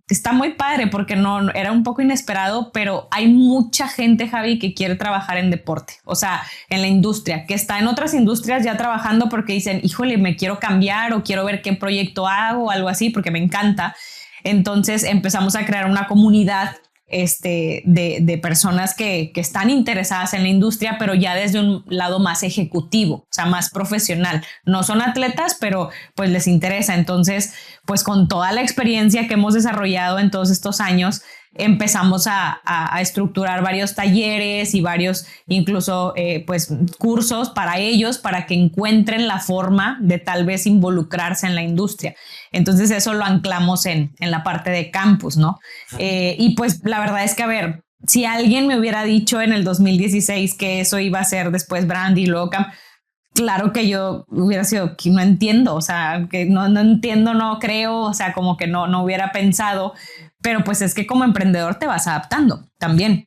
está muy padre porque no era un poco inesperado, pero hay mucha gente, Javi, que quiere trabajar en deporte, o sea, en la industria, que está en otras industrias ya trabajando porque dicen, híjole, me quiero cambiar o quiero ver qué proyecto hago o algo así porque me encanta. Entonces empezamos a crear una comunidad de personas que están interesadas en la industria, pero ya desde un lado más ejecutivo, o sea, más profesional. No son atletas, pero pues les interesa. Entonces, pues con toda la experiencia que hemos desarrollado en todos estos años, empezamos a estructurar varios talleres y varios incluso pues cursos para ellos, para que encuentren la forma de tal vez involucrarse en la industria. Entonces eso lo anclamos en la parte de Campus, ¿no? Y pues la verdad es que, a ver, si alguien me hubiera dicho en el 2016 que eso iba a ser después Brand y luego Camp, claro que yo hubiera sido que no entiendo, o sea, que no entiendo, no creo, o sea, como que no hubiera pensado, pero pues es que como emprendedor te vas adaptando también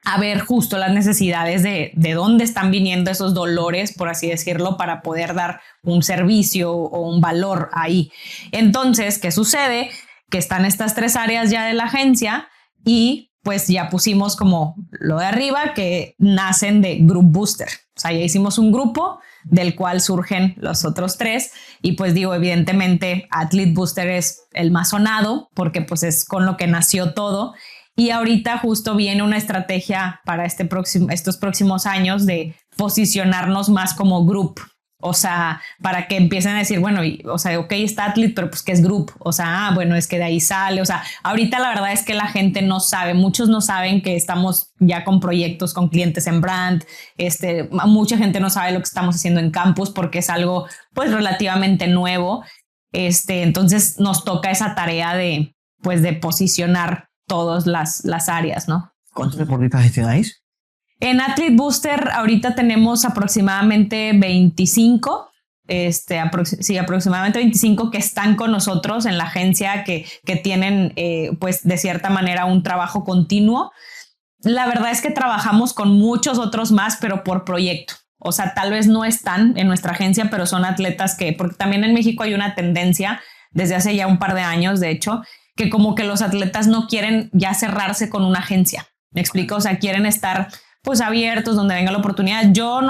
a ver justo las necesidades de dónde están viniendo esos dolores, por así decirlo, para poder dar un servicio o un valor ahí. Entonces, ¿qué sucede? Que están estas 3 áreas ya de la agencia y pues ya pusimos como lo de arriba que nacen de Group Booster. O sea, ya hicimos un grupo del cual surgen los otros 3 y pues digo, evidentemente Athlete Booster es el más sonado porque pues es con lo que nació todo y ahorita justo viene una estrategia para estos próximos años de posicionarnos más como group. O sea, para que empiecen a decir, bueno, o sea, ok, está Athlete, pero pues ¿qué es group? O sea, bueno, es que de ahí sale. O sea, ahorita la verdad es que la gente no sabe, muchos no saben que estamos ya con proyectos, con clientes en brand. Mucha gente no sabe lo que estamos haciendo en Campus porque es algo pues relativamente nuevo. Entonces nos toca esa tarea de posicionar todas las áreas, ¿no? ¿Cuántos deportistas gestionáis? En Athlete Booster ahorita tenemos aproximadamente 25, aproximadamente 25 que están con nosotros en la agencia, que tienen pues de cierta manera un trabajo continuo. La verdad es que trabajamos con muchos otros más, pero por proyecto. O sea, tal vez no están en nuestra agencia, pero son atletas porque también en México hay una tendencia desde hace ya un par de años, de hecho, que como que los atletas no quieren ya cerrarse con una agencia. ¿Me explico? O sea, quieren estar pues abiertos donde venga la oportunidad. Yo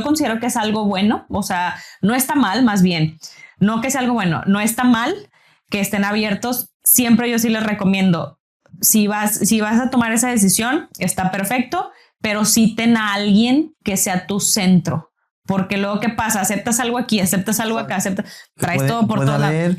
considero que es algo bueno, o sea, no está mal, más bien, no que sea algo bueno, no está mal que estén abiertos. Siempre yo sí les recomiendo, si vas a tomar esa decisión, está perfecto, pero sí ten a alguien que sea tu centro. Porque luego, ¿qué pasa? Aceptas algo aquí, aceptas algo acá, traes todo por todo lado. Puede haber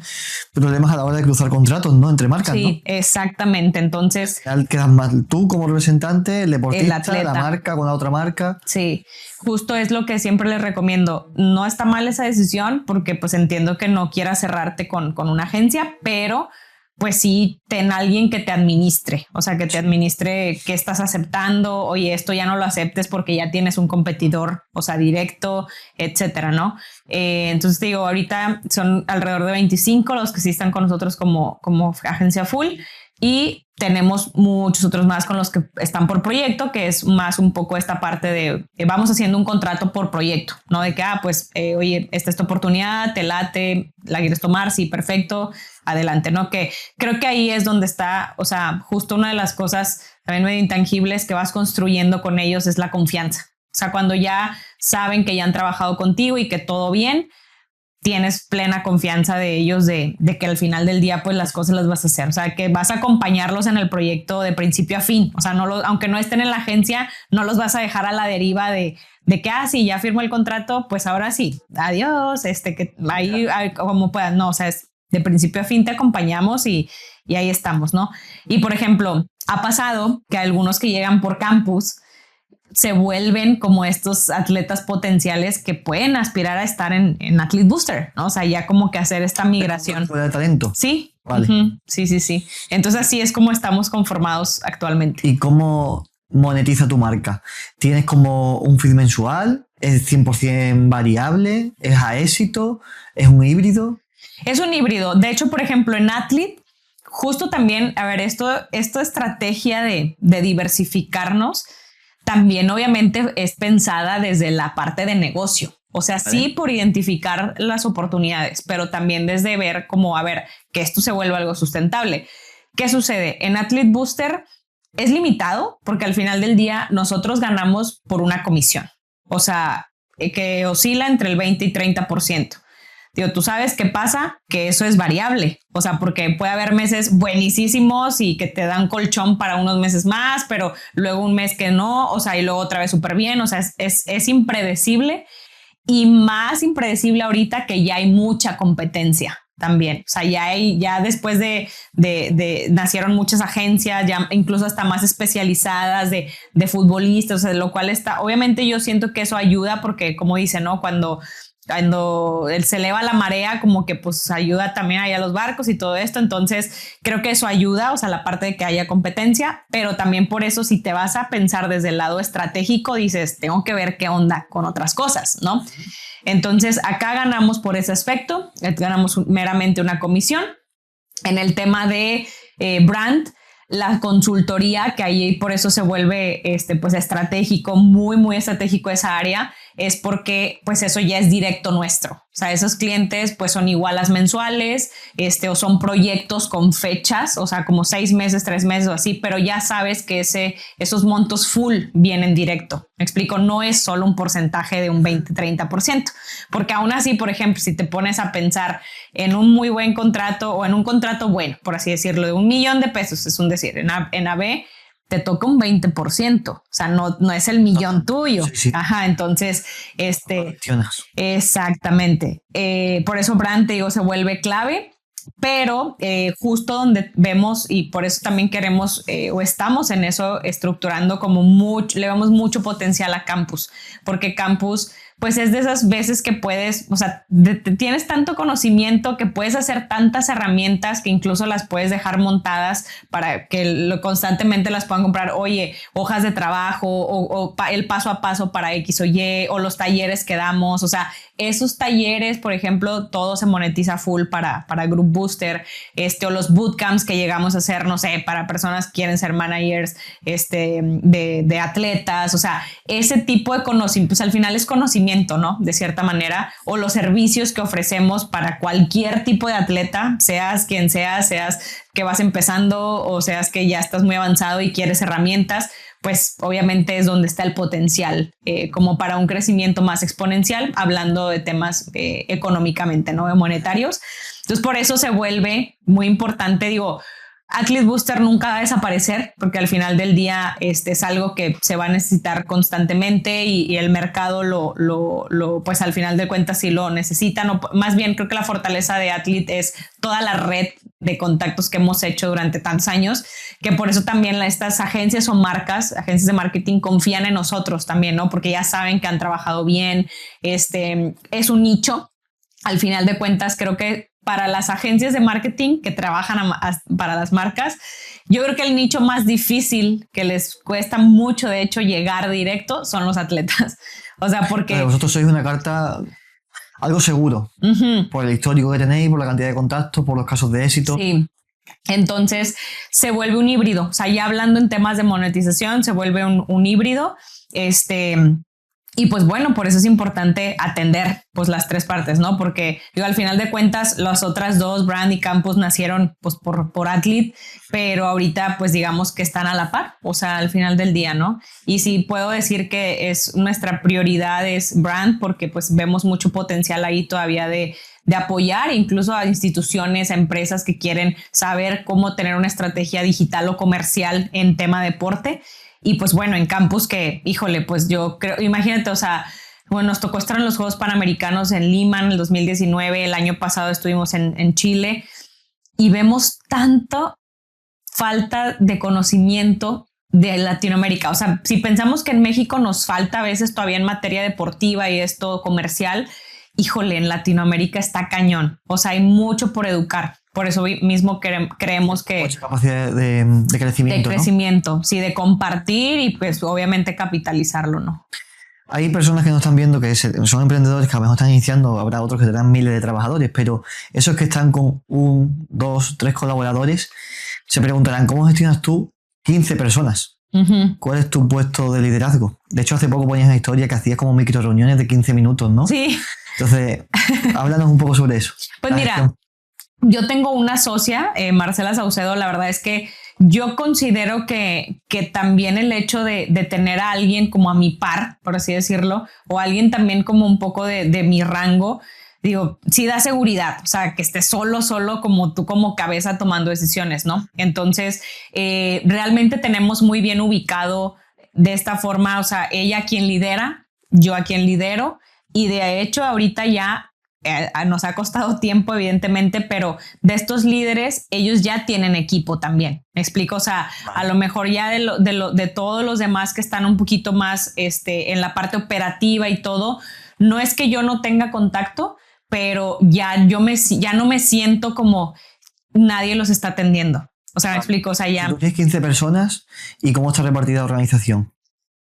problemas a la hora de cruzar contratos, ¿no? Entre marcas, sí, ¿no? Exactamente. Entonces, quedas más tú como representante, el deportista, el atleta, la marca con la otra marca. Sí, justo es lo que siempre les recomiendo. No está mal esa decisión porque pues entiendo que no quieras cerrarte con una agencia, pero pues sí, ten a alguien que te administre, o sea, que te administre qué estás aceptando. Oye, esto ya no lo aceptes porque ya tienes un competidor o sea, directo, etcétera, ¿no? Entonces te digo, ahorita son alrededor de 25 los que sí están con nosotros como agencia full, y tenemos muchos otros más con los que están por proyecto, que es más un poco esta parte de vamos haciendo un contrato por proyecto, ¿no? De que, pues, oye, esta es tu oportunidad, te late, la quieres tomar, sí, perfecto, adelante, ¿no? Que creo que ahí es donde está, o sea, justo una de las cosas también medio intangibles que vas construyendo con ellos es la confianza. O sea, cuando ya saben que ya han trabajado contigo y que todo bien, tienes plena confianza de ellos de que al final del día pues las cosas las vas a hacer, o sea, que vas a acompañarlos en el proyecto de principio a fin, o sea, aunque no estén en la agencia, no los vas a dejar a la deriva de que, sí, ya firmó el contrato, pues ahora sí, adiós, que ahí como puedas, no, o sea, es de principio a fin te acompañamos y ahí estamos, ¿no? Y por ejemplo, ha pasado que algunos que llegan por campus se vuelven como estos atletas potenciales que pueden aspirar a estar en Athlete Booster, ¿no? O sea, ya como que hacer esta migración. ¿De talento? Sí. Vale. Sí. Entonces así es como estamos conformados actualmente. ¿Y cómo monetiza tu marca? ¿Tienes como un feed mensual? ¿Es 100% variable? ¿Es a éxito? ¿Es un híbrido? Es un híbrido. De hecho, por ejemplo, en Athlete, justo también, a ver, esta estrategia de diversificarnos también obviamente es pensada desde la parte de negocio. O sea, sí por identificar las oportunidades, pero también desde ver cómo, a ver, que esto se vuelva algo sustentable. ¿Qué sucede? En Athlete Booster es limitado porque al final del día nosotros ganamos por una comisión. O sea, que oscila entre el 20 y 30%. Digo, tú sabes qué pasa, que eso es variable, o sea, porque puede haber meses buenísimos y que te dan colchón para unos meses más, pero luego un mes que no, o sea, y luego otra vez súper bien, o sea, es impredecible, y más impredecible ahorita que ya hay mucha competencia también, o sea, ya después de nacieron muchas agencias, ya incluso hasta más especializadas de futbolistas, o sea, lo cual está, obviamente yo siento que eso ayuda porque, como dice, ¿no? Cuando se eleva la marea, como que pues ayuda también ahí a los barcos y todo esto. Entonces creo que eso ayuda, o sea, la parte de que haya competencia, pero también por eso si te vas a pensar desde el lado estratégico, dices, tengo que ver qué onda con otras cosas, ¿no? Entonces acá ganamos por ese aspecto, ganamos meramente una comisión. En el tema de brand, la consultoría, que ahí por eso se vuelve pues estratégico, muy, muy estratégico esa área, es porque pues eso ya es directo nuestro. O sea, esos clientes pues son igualas mensuales, o son proyectos con fechas, o sea, como 6 meses, 3 meses o así, pero ya sabes que esos montos full vienen directo. Me explico, no es solo un porcentaje de un 20-30%, porque aún así, por ejemplo, si te pones a pensar en un muy buen contrato o en un contrato bueno, por así decirlo, de $1,000,000, es un decir, en AB te toca un 20%, o sea, no es el millón tuyo. Sí. Ajá, entonces, exactamente. Por eso brand, te digo, se vuelve clave, pero justo donde vemos, y por eso también queremos o estamos en eso estructurando como le vemos mucho potencial a Campus, porque Campus pues es de esas veces que puedes, o sea, tienes tanto conocimiento que puedes hacer tantas herramientas que incluso las puedes dejar montadas para que constantemente las puedan comprar. Oye, hojas de trabajo o el paso a paso para X o Y, o los talleres que damos. O sea, esos talleres, por ejemplo, todo se monetiza full para Group Booster, o los bootcamps que llegamos a hacer, no sé, para personas que quieren ser managers de atletas. O sea, ese tipo de conocimiento, pues al final es conocimiento, ¿no? De cierta manera, o los servicios que ofrecemos para cualquier tipo de atleta, seas quien seas que vas empezando o seas que ya estás muy avanzado y quieres herramientas, pues obviamente es donde está el potencial como para un crecimiento más exponencial, hablando de temas económicamente, ¿no? Monetarios. Entonces por eso se vuelve muy importante, digo, Athlete Booster nunca va a desaparecer porque al final del día es algo que se va a necesitar constantemente y el mercado pues al final de cuentas sí lo necesita. No, más bien creo que la fortaleza de Athlete es toda la red de contactos que hemos hecho durante tantos años, que por eso también estas agencias o marcas, agencias de marketing confían en nosotros también, ¿no? Porque ya saben que han trabajado bien, es un nicho. Al final de cuentas creo que para las agencias de marketing que trabajan para las marcas, yo creo que el nicho más difícil que les cuesta mucho, de hecho, llegar directo son los atletas, O sea, porque... Pero vosotros sois una carta algo seguro, por el histórico que tenéis, por la cantidad de contactos, por los casos de éxito. Sí. Entonces se vuelve un híbrido. O sea, ya hablando en temas de monetización, se vuelve un híbrido. Y pues bueno, por eso es importante atender pues las tres partes, ¿no? Porque digo, al final de cuentas, las otras dos, Brand y Campus, nacieron pues por Athlete, pero ahorita pues digamos que están a la par, o sea, al final del día, ¿no? Y sí puedo decir que es nuestra prioridad es Brand, porque pues vemos mucho potencial ahí todavía de apoyar incluso a instituciones, a empresas que quieren saber cómo tener una estrategia digital o comercial en tema deporte. Y pues bueno, en Campus que, híjole, pues yo creo, imagínate, o sea, bueno, nos tocó estar en los Juegos Panamericanos en Lima en el 2019, el año pasado estuvimos en Chile y vemos tanto falta de conocimiento de Latinoamérica. O sea, si pensamos que en México nos falta a veces todavía en materia deportiva y esto comercial, híjole, en Latinoamérica está cañón. O sea, hay mucho por educar. Por eso mismo creemos que... Mucha capacidad de crecimiento. De crecimiento, ¿no? Sí, de compartir y pues obviamente capitalizarlo, ¿no? Hay personas que no están viendo que son emprendedores que a lo mejor están iniciando, habrá otros que tendrán miles de trabajadores, pero esos que están con 1, 2, 3 colaboradores se preguntarán, ¿cómo gestionas tú 15 personas? ¿Cuál es tu puesto de liderazgo? De hecho, hace poco ponías en la historia que hacías como micro reuniones de 15 minutos, ¿no? Sí. Entonces, háblanos un poco sobre eso. Pues mira, yo tengo una socia, Marcela Saucedo. La verdad es que yo considero que también el hecho de tener a alguien como a mi par, por así decirlo, o alguien también como un poco de mi rango, digo, sí da seguridad, o sea, que estés solo como tú como cabeza tomando decisiones, ¿no? Entonces, realmente tenemos muy bien ubicado de esta forma, o sea, ella a quien lidera, yo a quien lidero, y de hecho ahorita ya nos ha costado tiempo, evidentemente, pero de estos líderes, ellos ya tienen equipo también. ¿Me explico? O sea, a lo mejor ya de todos los demás que están un poquito más en la parte operativa y todo, no es que yo no tenga contacto, pero ya no me siento como nadie los está atendiendo. O sea, ¿me explico? O sea, ya... Tú tienes 15 personas, ¿y cómo está repartida la organización?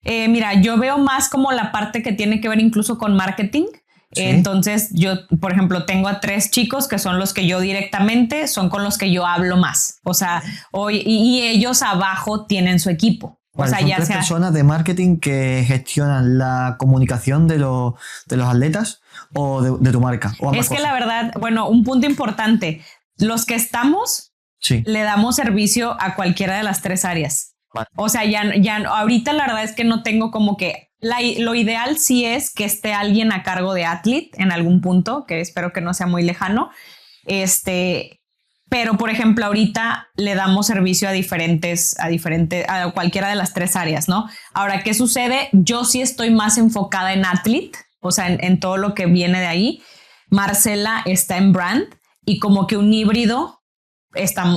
Mira, yo veo más como la parte que tiene que ver incluso con marketing. ¿Sí? Entonces yo, por ejemplo, tengo a 3 chicos que son los que yo directamente, son con los que yo hablo más. O sea, y ellos abajo tienen su equipo. Vale, o sea, son ya 3 sea personas de marketing que gestionan la comunicación de los atletas o de tu marca. O es que cosas. La verdad, bueno, un punto importante, los que estamos, sí, le damos servicio a cualquiera de las 3 áreas. Vale. O sea, ya ahorita la verdad es que no tengo como que lo ideal sí es que esté alguien a cargo de Athlete en algún punto, que espero que no sea muy lejano. Pero por ejemplo, ahorita le damos servicio a cualquiera de las 3 áreas, ¿no? Ahora, ¿qué sucede? Yo sí estoy más enfocada en Athlete, o sea, en todo lo que viene de ahí. Marcela está en Brand y como que un híbrido.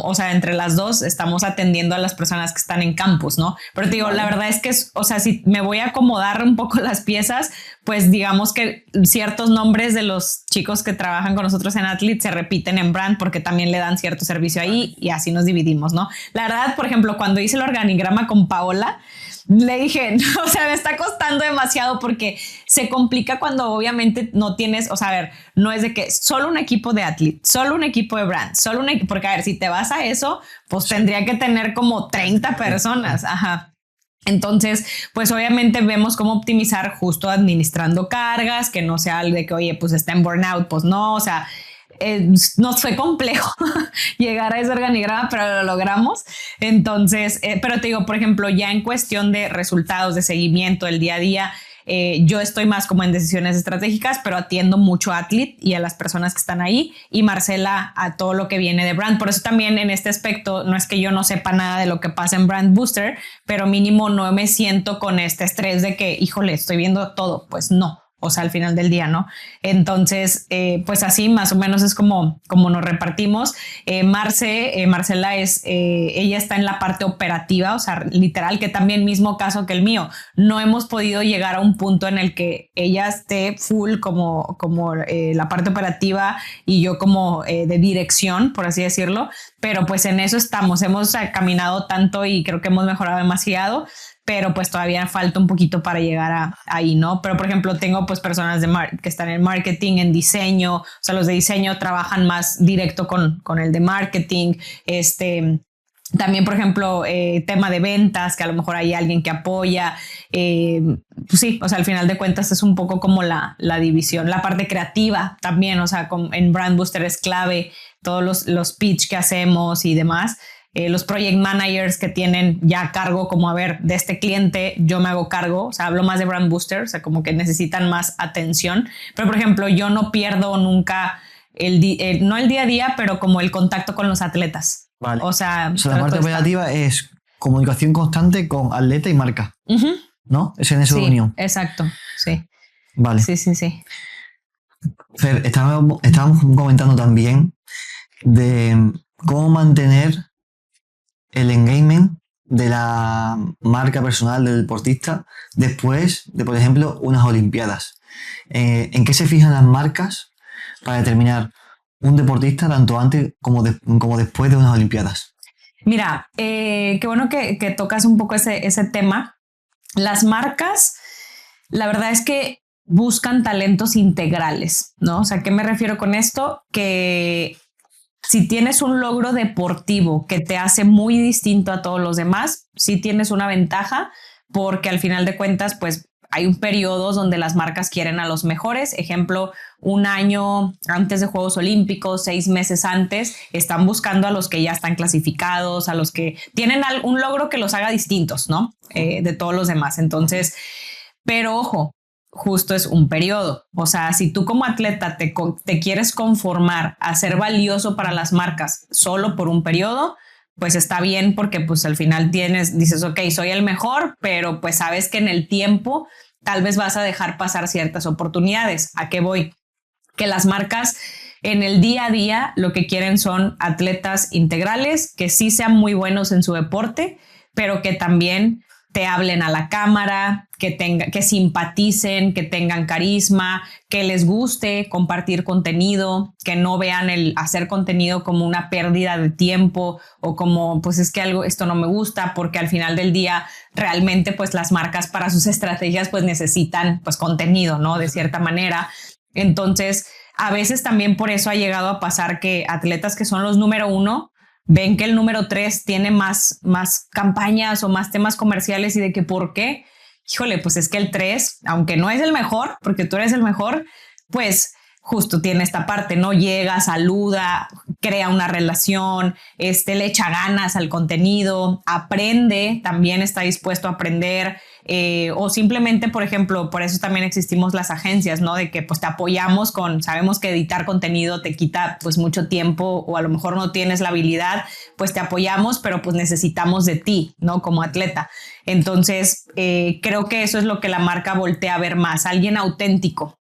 O sea, entre las dos estamos atendiendo a las personas que están en Campus, ¿no? Pero te digo, la verdad es que, o sea, si me voy a acomodar un poco las piezas, pues digamos que ciertos nombres de los chicos que trabajan con nosotros en Athlete se repiten en Brand porque también le dan cierto servicio ahí y así nos dividimos, ¿no? La verdad, por ejemplo, cuando hice el organigrama con Paola, le dije, o sea, me está costando demasiado porque se complica cuando obviamente no tienes, o sea, a ver, no es de que solo un equipo de Athlete, solo un equipo de Brand, porque a ver, si te vas a eso, pues tendría que tener como 30 personas, ajá. Entonces, pues obviamente vemos cómo optimizar justo administrando cargas, que no sea de que, oye, pues está en burnout, pues no, o sea, nos fue complejo llegar a ese organigrama, pero lo logramos. Entonces, pero te digo, por ejemplo, ya en cuestión de resultados, de seguimiento del día a día, yo estoy más como en decisiones estratégicas, pero atiendo mucho a Athlete y a las personas que están ahí, y Marcela a todo lo que viene de Brand. Por eso también en este aspecto no es que yo no sepa nada de lo que pasa en Brand Booster, pero mínimo no me siento con este estrés de que, híjole, estoy viendo todo. Pues no. O sea, al final del día, ¿no? Entonces, pues así más o menos es como nos repartimos. Marcela ella está en la parte operativa, o sea, literal, que también mismo caso que el mío. No hemos podido llegar a un punto en el que ella esté full como la parte operativa y yo como de dirección, por así decirlo. Pero pues en eso estamos. Hemos caminado tanto y creo que hemos mejorado demasiado. pero pues todavía falta un poquito para llegar ahí, ¿no? Pero por ejemplo, tengo pues personas que están en marketing, en diseño, o sea, los de diseño trabajan más directo con el de marketing, también, por ejemplo, tema de ventas, que a lo mejor hay alguien que apoya. Pues sí, o sea, al final de cuentas es un poco como la división. La parte creativa también, o sea, en Brand Booster es clave todos los pitch que hacemos y demás. Los project managers que tienen ya a cargo, como a ver, de este cliente yo me hago cargo, o sea, hablo más de Brand Booster, o sea, como que necesitan más atención. Pero, por ejemplo, yo no pierdo nunca no el día a día, pero como el contacto con los atletas. Vale. O sea, la parte operativa es comunicación constante con atleta y marca, ¿no? Es en esa unión. Exacto, sí. Vale. Sí. Fer, estábamos comentando también de cómo mantener el engagement de la marca personal del deportista después de, por ejemplo, unas Olimpiadas. ¿En qué se fijan las marcas para determinar un deportista tanto antes como después de unas Olimpiadas? Mira, qué bueno que tocas un poco ese tema. Las marcas, la verdad es que buscan talentos integrales, ¿no? O sea, ¿qué me refiero con esto? Que si tienes un logro deportivo que te hace muy distinto a todos los demás, sí tienes una ventaja, porque al final de cuentas, pues hay un periodo donde las marcas quieren a los mejores. Ejemplo, un año antes de Juegos Olímpicos, 6 meses antes, están buscando a los que ya están clasificados, a los que tienen un logro que los haga distintos, ¿no? De todos los demás. Entonces, pero ojo, justo es un periodo. O sea, si tú como atleta te quieres conformar a ser valioso para las marcas solo por un periodo, pues está bien, porque pues al final dices, ok, soy el mejor, pero pues sabes que en el tiempo tal vez vas a dejar pasar ciertas oportunidades. ¿A qué voy? Que las marcas en el día a día lo que quieren son atletas integrales, que sí sean muy buenos en su deporte, pero que también te hablen a la cámara, que simpaticen, que tengan carisma, que les guste compartir contenido, que no vean el hacer contenido como una pérdida de tiempo o como, pues es que esto no me gusta, porque al final del día realmente pues las marcas para sus estrategias pues necesitan pues contenido, ¿no? De cierta manera. Entonces, a veces también por eso ha llegado a pasar que atletas que son los número 1 ven que el número 3 tiene más campañas o más temas comerciales y de que ¿por qué? Híjole, pues es que el 3, aunque no es el mejor, porque tú eres el mejor, pues justo tiene esta parte, ¿no? Llega, saluda, crea una relación, le echa ganas al contenido, aprende, también está dispuesto a aprender, o simplemente, por ejemplo, por eso también existimos las agencias, ¿no? De que pues te apoyamos sabemos que editar contenido te quita pues mucho tiempo o a lo mejor no tienes la habilidad, pues te apoyamos, pero pues necesitamos de ti, ¿no? Como atleta. Entonces, creo que eso es lo que la marca voltea a ver más, alguien auténtico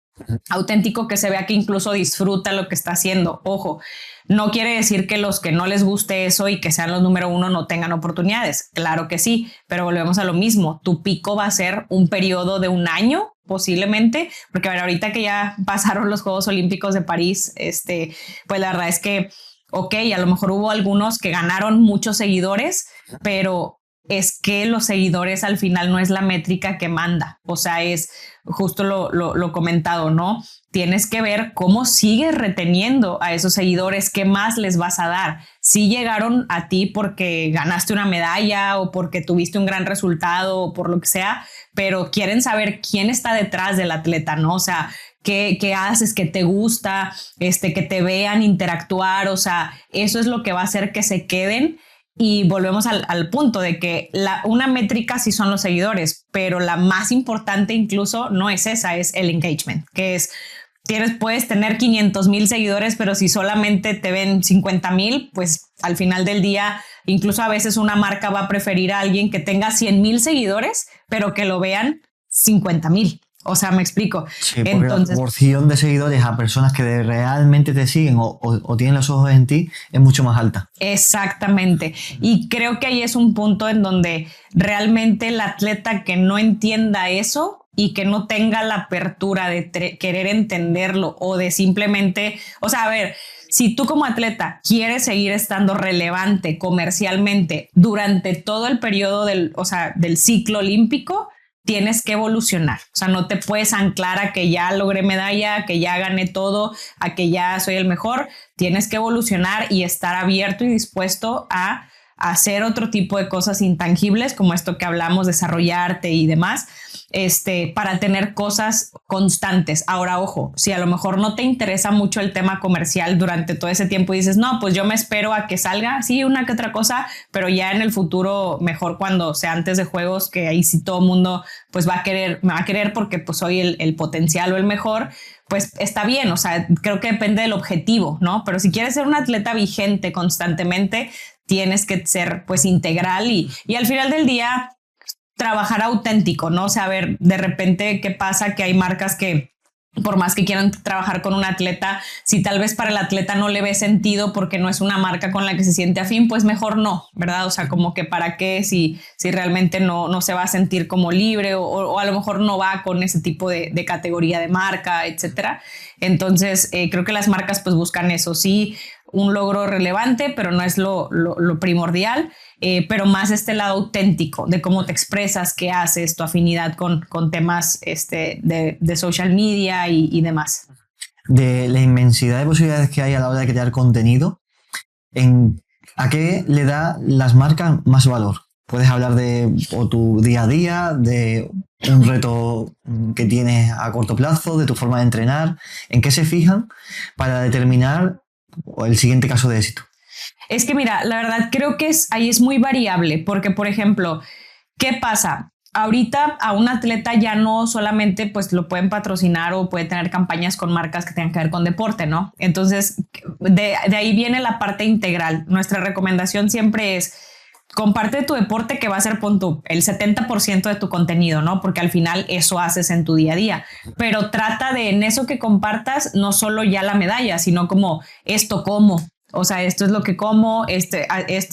que se vea que incluso disfruta lo que está haciendo. Ojo, no quiere decir que los que no les guste eso y que sean los número 1 no tengan oportunidades. Claro que sí, pero volvemos a lo mismo. Tu pico va a ser un periodo de un año, posiblemente, porque a ver, ahorita que ya pasaron los Juegos Olímpicos de París, pues la verdad es que, ok, a lo mejor hubo algunos que ganaron muchos seguidores, pero es que los seguidores al final no es la métrica que manda. O sea, es justo lo comentado, ¿no? Tienes que ver cómo sigues reteniendo a esos seguidores, qué más les vas a dar. Si llegaron a ti porque ganaste una medalla o porque tuviste un gran resultado o por lo que sea, pero quieren saber quién está detrás del atleta, ¿no? O sea, ¿qué haces? ¿Qué te gusta? Que te vean interactuar. O sea, eso es lo que va a hacer que se queden. Y volvemos al punto de que una métrica sí son los seguidores, pero la más importante incluso no es esa, es el engagement, que es, puedes tener 500,000 seguidores, pero si solamente te ven 50,000, pues al final del día, incluso a veces una marca va a preferir a alguien que tenga 100,000 seguidores, pero que lo vean 50,000. O sea, me explico. Sí, porque entonces, la proporción de seguidores a personas que realmente te siguen o tienen los ojos en ti es mucho más alta. Exactamente. Y creo que ahí es un punto en donde realmente el atleta que no entienda eso y que no tenga la apertura de querer entenderlo o de simplemente, o sea, a ver, si tú como atleta quieres seguir estando relevante comercialmente durante todo el periodo del ciclo olímpico, tienes que evolucionar. O sea, no te puedes anclar a que ya logré medalla, que ya gané todo, a que ya soy el mejor. Tienes que evolucionar y estar abierto y dispuesto a hacer otro tipo de cosas intangibles, como esto que hablamos, desarrollarte y demás, para tener cosas constantes. Ahora, ojo, si a lo mejor no te interesa mucho el tema comercial durante todo ese tiempo y dices, no, pues yo me espero a que salga, sí, una que otra cosa, pero ya en el futuro, mejor cuando sea antes de juegos, que ahí sí todo el mundo pues me va a querer porque pues soy el potencial o el mejor, pues está bien. O sea, creo que depende del objetivo, ¿no? Pero si quieres ser un atleta vigente constantemente, tienes que ser pues integral y al final del día trabajar auténtico, ¿no? O sea, a ver, de repente, ¿qué pasa? Que hay marcas que por más que quieran trabajar con un atleta, si tal vez para el atleta no le ve sentido porque no es una marca con la que se siente afín, pues mejor no, ¿verdad? O sea, como que para qué si realmente no se va a sentir como libre o a lo mejor no va con ese tipo de categoría de marca, etcétera. Entonces, creo que las marcas pues buscan eso, sí, un logro relevante, pero no es lo primordial, pero más este lado auténtico de cómo te expresas, qué haces, tu afinidad con temas de social media y demás. De la inmensidad de posibilidades que hay a la hora de crear contenido, ¿a qué le da las marcas más valor? Puedes hablar de tu día a día, de un reto que tienes a corto plazo, de tu forma de entrenar. ¿En qué se fijan para determinar el siguiente caso de éxito? Es que mira, la verdad creo que ahí es muy variable porque, por ejemplo, ¿qué pasa? Ahorita a un atleta ya no solamente pues lo pueden patrocinar o puede tener campañas con marcas que tengan que ver con deporte, ¿no? Entonces, de ahí viene la parte integral. Nuestra recomendación siempre es comparte tu deporte, que va a ser el 70% de tu contenido, ¿no? Porque al final eso haces en tu día a día. Pero trata de en eso que compartas, no solo ya la medalla, sino como esto como. O sea, esto es lo que como, esto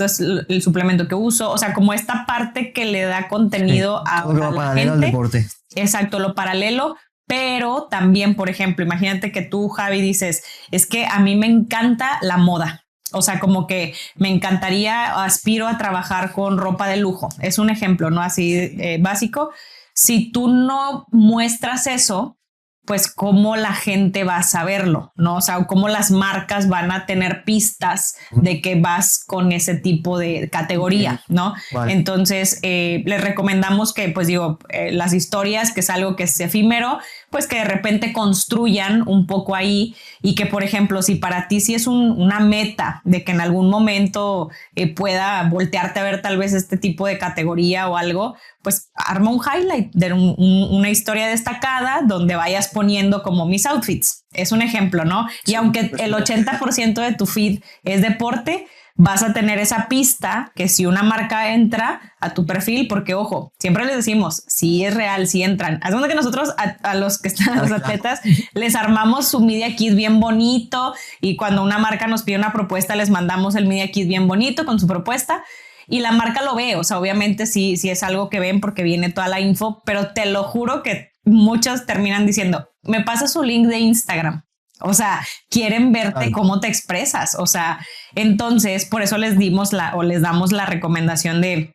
es el suplemento que uso. O sea, como esta parte que le da contenido a lo paralelo al deporte. Exacto, lo paralelo. Pero también, por ejemplo, imagínate que tú, Javi, dices, es que a mí me encanta la moda. O sea, como que me encantaría, aspiro a trabajar con ropa de lujo. Es un ejemplo, ¿no? Así básico. Si tú no muestras eso, pues cómo la gente va a saberlo, ¿no? O sea, cómo las marcas van a tener pistas de que vas con ese tipo de categoría, ¿no? Vale. Entonces, les recomendamos que, pues digo, las historias, que es algo que es efímero, pues que de repente construyan un poco ahí y que, por ejemplo, si para ti sí es una meta de que en algún momento pueda voltearte a ver tal vez este tipo de categoría o algo, pues arma un highlight de una historia destacada donde vayas poniendo como mis outfits. Es un ejemplo, ¿no? Y aunque el 80% de tu feed es deporte, vas a tener esa pista que si una marca entra a tu perfil, porque ojo, siempre les decimos, si es real, si entran. Haz cuenta que nosotros a los que están, a los atletas, les armamos su media kit bien bonito y cuando una marca nos pide una propuesta, les mandamos el media kit bien bonito con su propuesta. Y la marca lo ve, o sea, obviamente sí es algo que ven porque viene toda la info, pero te lo juro que muchos terminan diciendo, me pasa su link de Instagram. O sea, quieren verte cómo te expresas. O sea, entonces por eso les damos la recomendación de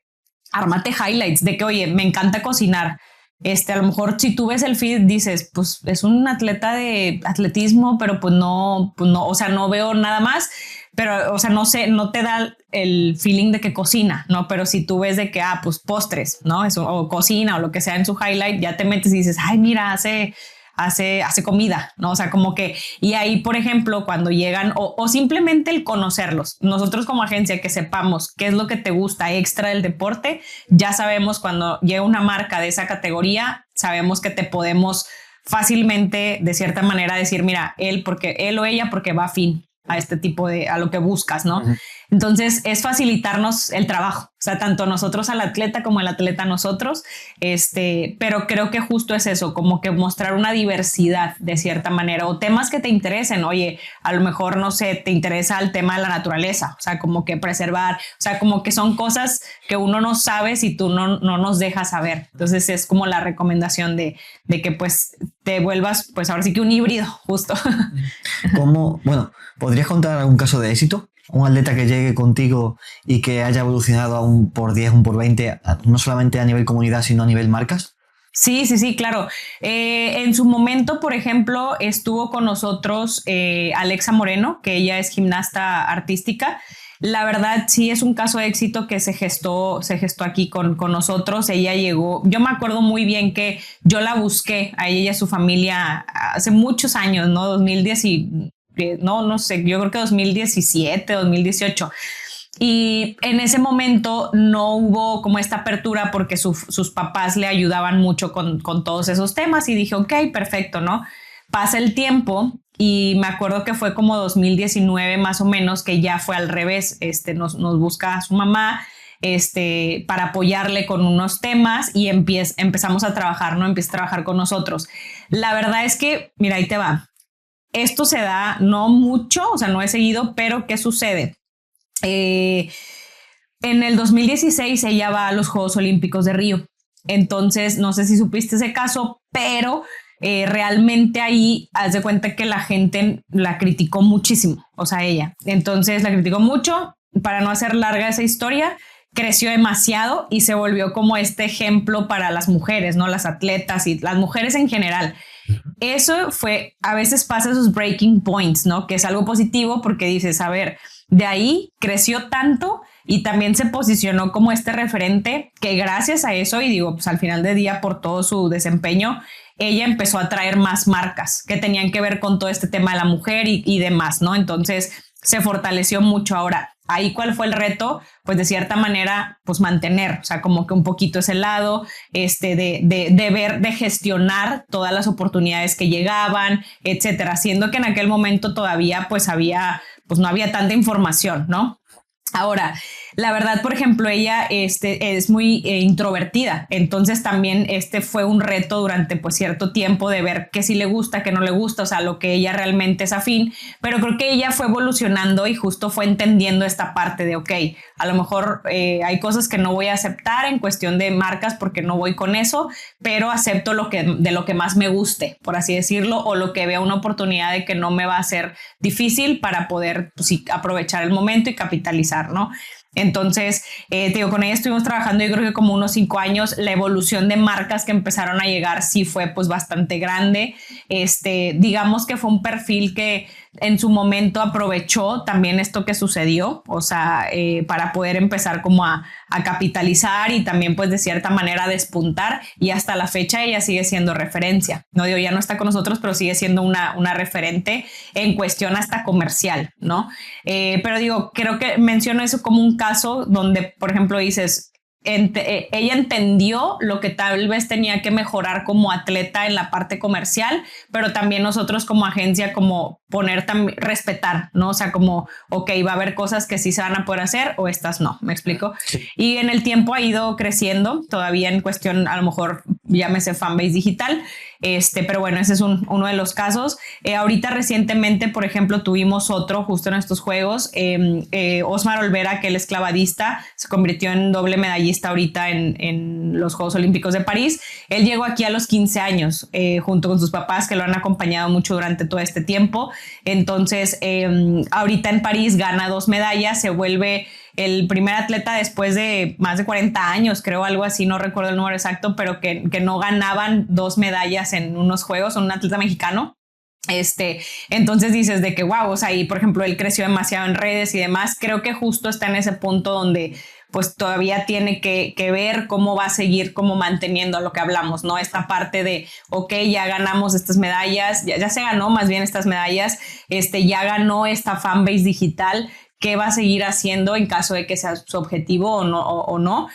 ármate highlights de que, oye, me encanta cocinar. A lo mejor si tú ves el feed dices, pues es un atleta de atletismo, pero pues no, o sea, no veo nada más. Pero, o sea, no sé, no te da el feeling de que cocina, ¿no? Pero si tú ves de que, pues postres, ¿no? Eso, o cocina o lo que sea en su highlight, ya te metes y dices, ay, mira, hace comida, ¿no? O sea, como que, y ahí, por ejemplo, cuando llegan, o simplemente el conocerlos, nosotros como agencia que sepamos qué es lo que te gusta extra del deporte, ya sabemos cuando llega una marca de esa categoría, sabemos que te podemos fácilmente, de cierta manera, decir, mira, él o ella porque va afín a este tipo a lo que buscas, ¿no? Uh-huh. Entonces es facilitarnos el trabajo, o sea, tanto nosotros al atleta como el atleta a nosotros, pero creo que justo es eso, como que mostrar una diversidad de cierta manera o temas que te interesen. Oye, a lo mejor, no sé, te interesa el tema de la naturaleza, o sea, como que preservar, o sea, como que son cosas que uno no sabe si tú no nos dejas saber. Entonces es como la recomendación de que pues te vuelvas, pues ahora sí que un híbrido, justo. Bueno, ¿Podrías contar algún caso de éxito? Un atleta que llegue contigo y que haya evolucionado a un por 10, un por 20, no solamente a nivel comunidad, sino a nivel marcas. Sí, sí, sí, claro. En su momento, por ejemplo, estuvo con nosotros Alexa Moreno, que ella es gimnasta artística. La verdad, sí es un caso de éxito que se gestó aquí con nosotros. Ella llegó, yo me acuerdo muy bien que yo la busqué a ella y a su familia hace muchos años, ¿no? 2010 y no sé, yo creo que 2017, 2018. Y en ese momento no hubo como esta apertura porque sus papás le ayudaban mucho con todos esos temas y dije, ok, perfecto, ¿no? Pasa el tiempo y me acuerdo que fue como 2019 más o menos que ya fue al revés, nos busca a su mamá para apoyarle con unos temas y empezamos a trabajar, ¿no? Empieza a trabajar con nosotros. La verdad es que, mira, ahí te va. Esto se da no mucho, o sea, no he seguido, pero ¿qué sucede? En el 2016 ella va a los Juegos Olímpicos de Río. Entonces, no sé si supiste ese caso, pero realmente ahí haz de cuenta que la gente la criticó muchísimo, o sea, ella. Entonces la criticó mucho. Para no hacer larga esa historia, creció demasiado y se volvió como este ejemplo para las mujeres, ¿no? Las atletas y las mujeres en general. Eso fue, a veces pasa esos breaking points, ¿no? Que es algo positivo porque dices, a ver, de ahí creció tanto y también se posicionó como este referente que gracias a eso, y digo, pues al final del día por todo su desempeño, ella empezó a traer más marcas que tenían que ver con todo este tema de la mujer y demás, ¿no? Entonces se fortaleció mucho. Ahora, ahí cuál fue el reto, pues de cierta manera, pues mantener, o sea, como que un poquito ese lado, de ver, de gestionar todas las oportunidades que llegaban, etcétera, siendo que en aquel momento todavía pues no había tanta información, ¿no? Ahora, la verdad, por ejemplo, ella es muy introvertida, entonces también fue un reto durante pues cierto tiempo de ver qué sí le gusta, qué no le gusta, o sea, lo que ella realmente es afín, pero creo que ella fue evolucionando y justo fue entendiendo esta parte de, ok, a lo mejor hay cosas que no voy a aceptar en cuestión de marcas porque no voy con eso, pero acepto de lo que más me guste, por así decirlo, o lo que vea una oportunidad de que no me va a ser difícil para poder pues, sí, aprovechar el momento y capitalizar, ¿no? Entonces, te digo, con ella estuvimos trabajando yo creo que como unos 5 años. La evolución de marcas que empezaron a llegar sí fue pues bastante grande. Digamos que fue un perfil que en su momento aprovechó también esto que sucedió, o sea, para poder empezar como a capitalizar y también pues de cierta manera despuntar, y hasta la fecha ella sigue siendo referencia. No digo, ya no está con nosotros, pero sigue siendo una referente en cuestión hasta comercial, ¿no? Pero digo, creo que menciono eso como un caso donde, por ejemplo, dices, ella entendió lo que tal vez tenía que mejorar como atleta en la parte comercial, pero también nosotros como agencia como respetar, ¿no? O sea, como, ok, va a haber cosas que sí se van a poder hacer o estas no, ¿me explico? Sí. Y en el tiempo ha ido creciendo, todavía en cuestión, a lo mejor llámese fanbase digital, pero bueno, ese es uno de los casos. Ahorita recientemente, por ejemplo, tuvimos otro justo en estos juegos, Osmar Olvera, que él es clavadista, se convirtió en doble medallista ahorita en los Juegos Olímpicos de París. Él llegó aquí a los 15 años, junto con sus papás que lo han acompañado mucho durante todo este tiempo. Entonces, ahorita en París gana 2 medallas, se vuelve el primer atleta después de más de 40 años, creo, algo así, no recuerdo el número exacto, pero que no ganaban 2 medallas en unos juegos, un atleta mexicano. Entonces dices de que wow, o sea, y por ejemplo, él creció demasiado en redes y demás. Creo que justo está en ese punto donde pues todavía tiene que ver cómo va a seguir como manteniendo lo que hablamos, ¿no? Esta parte de, ok, ya ganamos estas medallas, ya se ganó más bien estas medallas, ya ganó esta fanbase digital. ¿Qué va a seguir haciendo en caso de que sea su objetivo o no?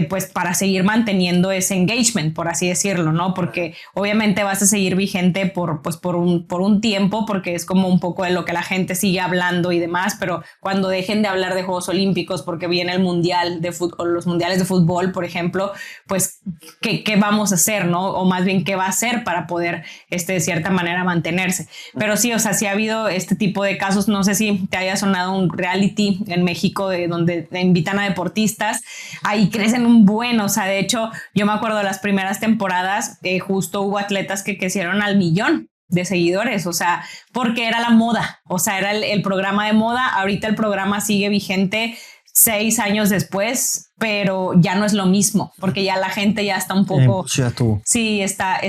Pues para seguir manteniendo ese engagement, por así decirlo, ¿no? Porque obviamente vas a seguir vigente por un tiempo, porque es como un poco de lo que la gente sigue hablando y demás, pero cuando dejen de hablar de Juegos Olímpicos porque viene el Mundial de Fútbol, los Mundiales de Fútbol, por ejemplo, pues ¿qué vamos a hacer, no? O más bien, ¿qué va a hacer para poder, de cierta manera mantenerse? Pero sí, o sea, sí ha habido este tipo de casos. No sé si te haya sonado un reality en México donde invitan a deportistas, ahí crecen un buen, o sea, de hecho yo me acuerdo de las primeras temporadas, justo hubo atletas que crecieron al millón, de seguidores, o sea, porque era la moda, o sea, era el programa de moda. Ahorita el programa sigue vigente 6 años después, pero ya no es lo mismo, porque ya la gente ya está un poco, ya estuvo. sí, está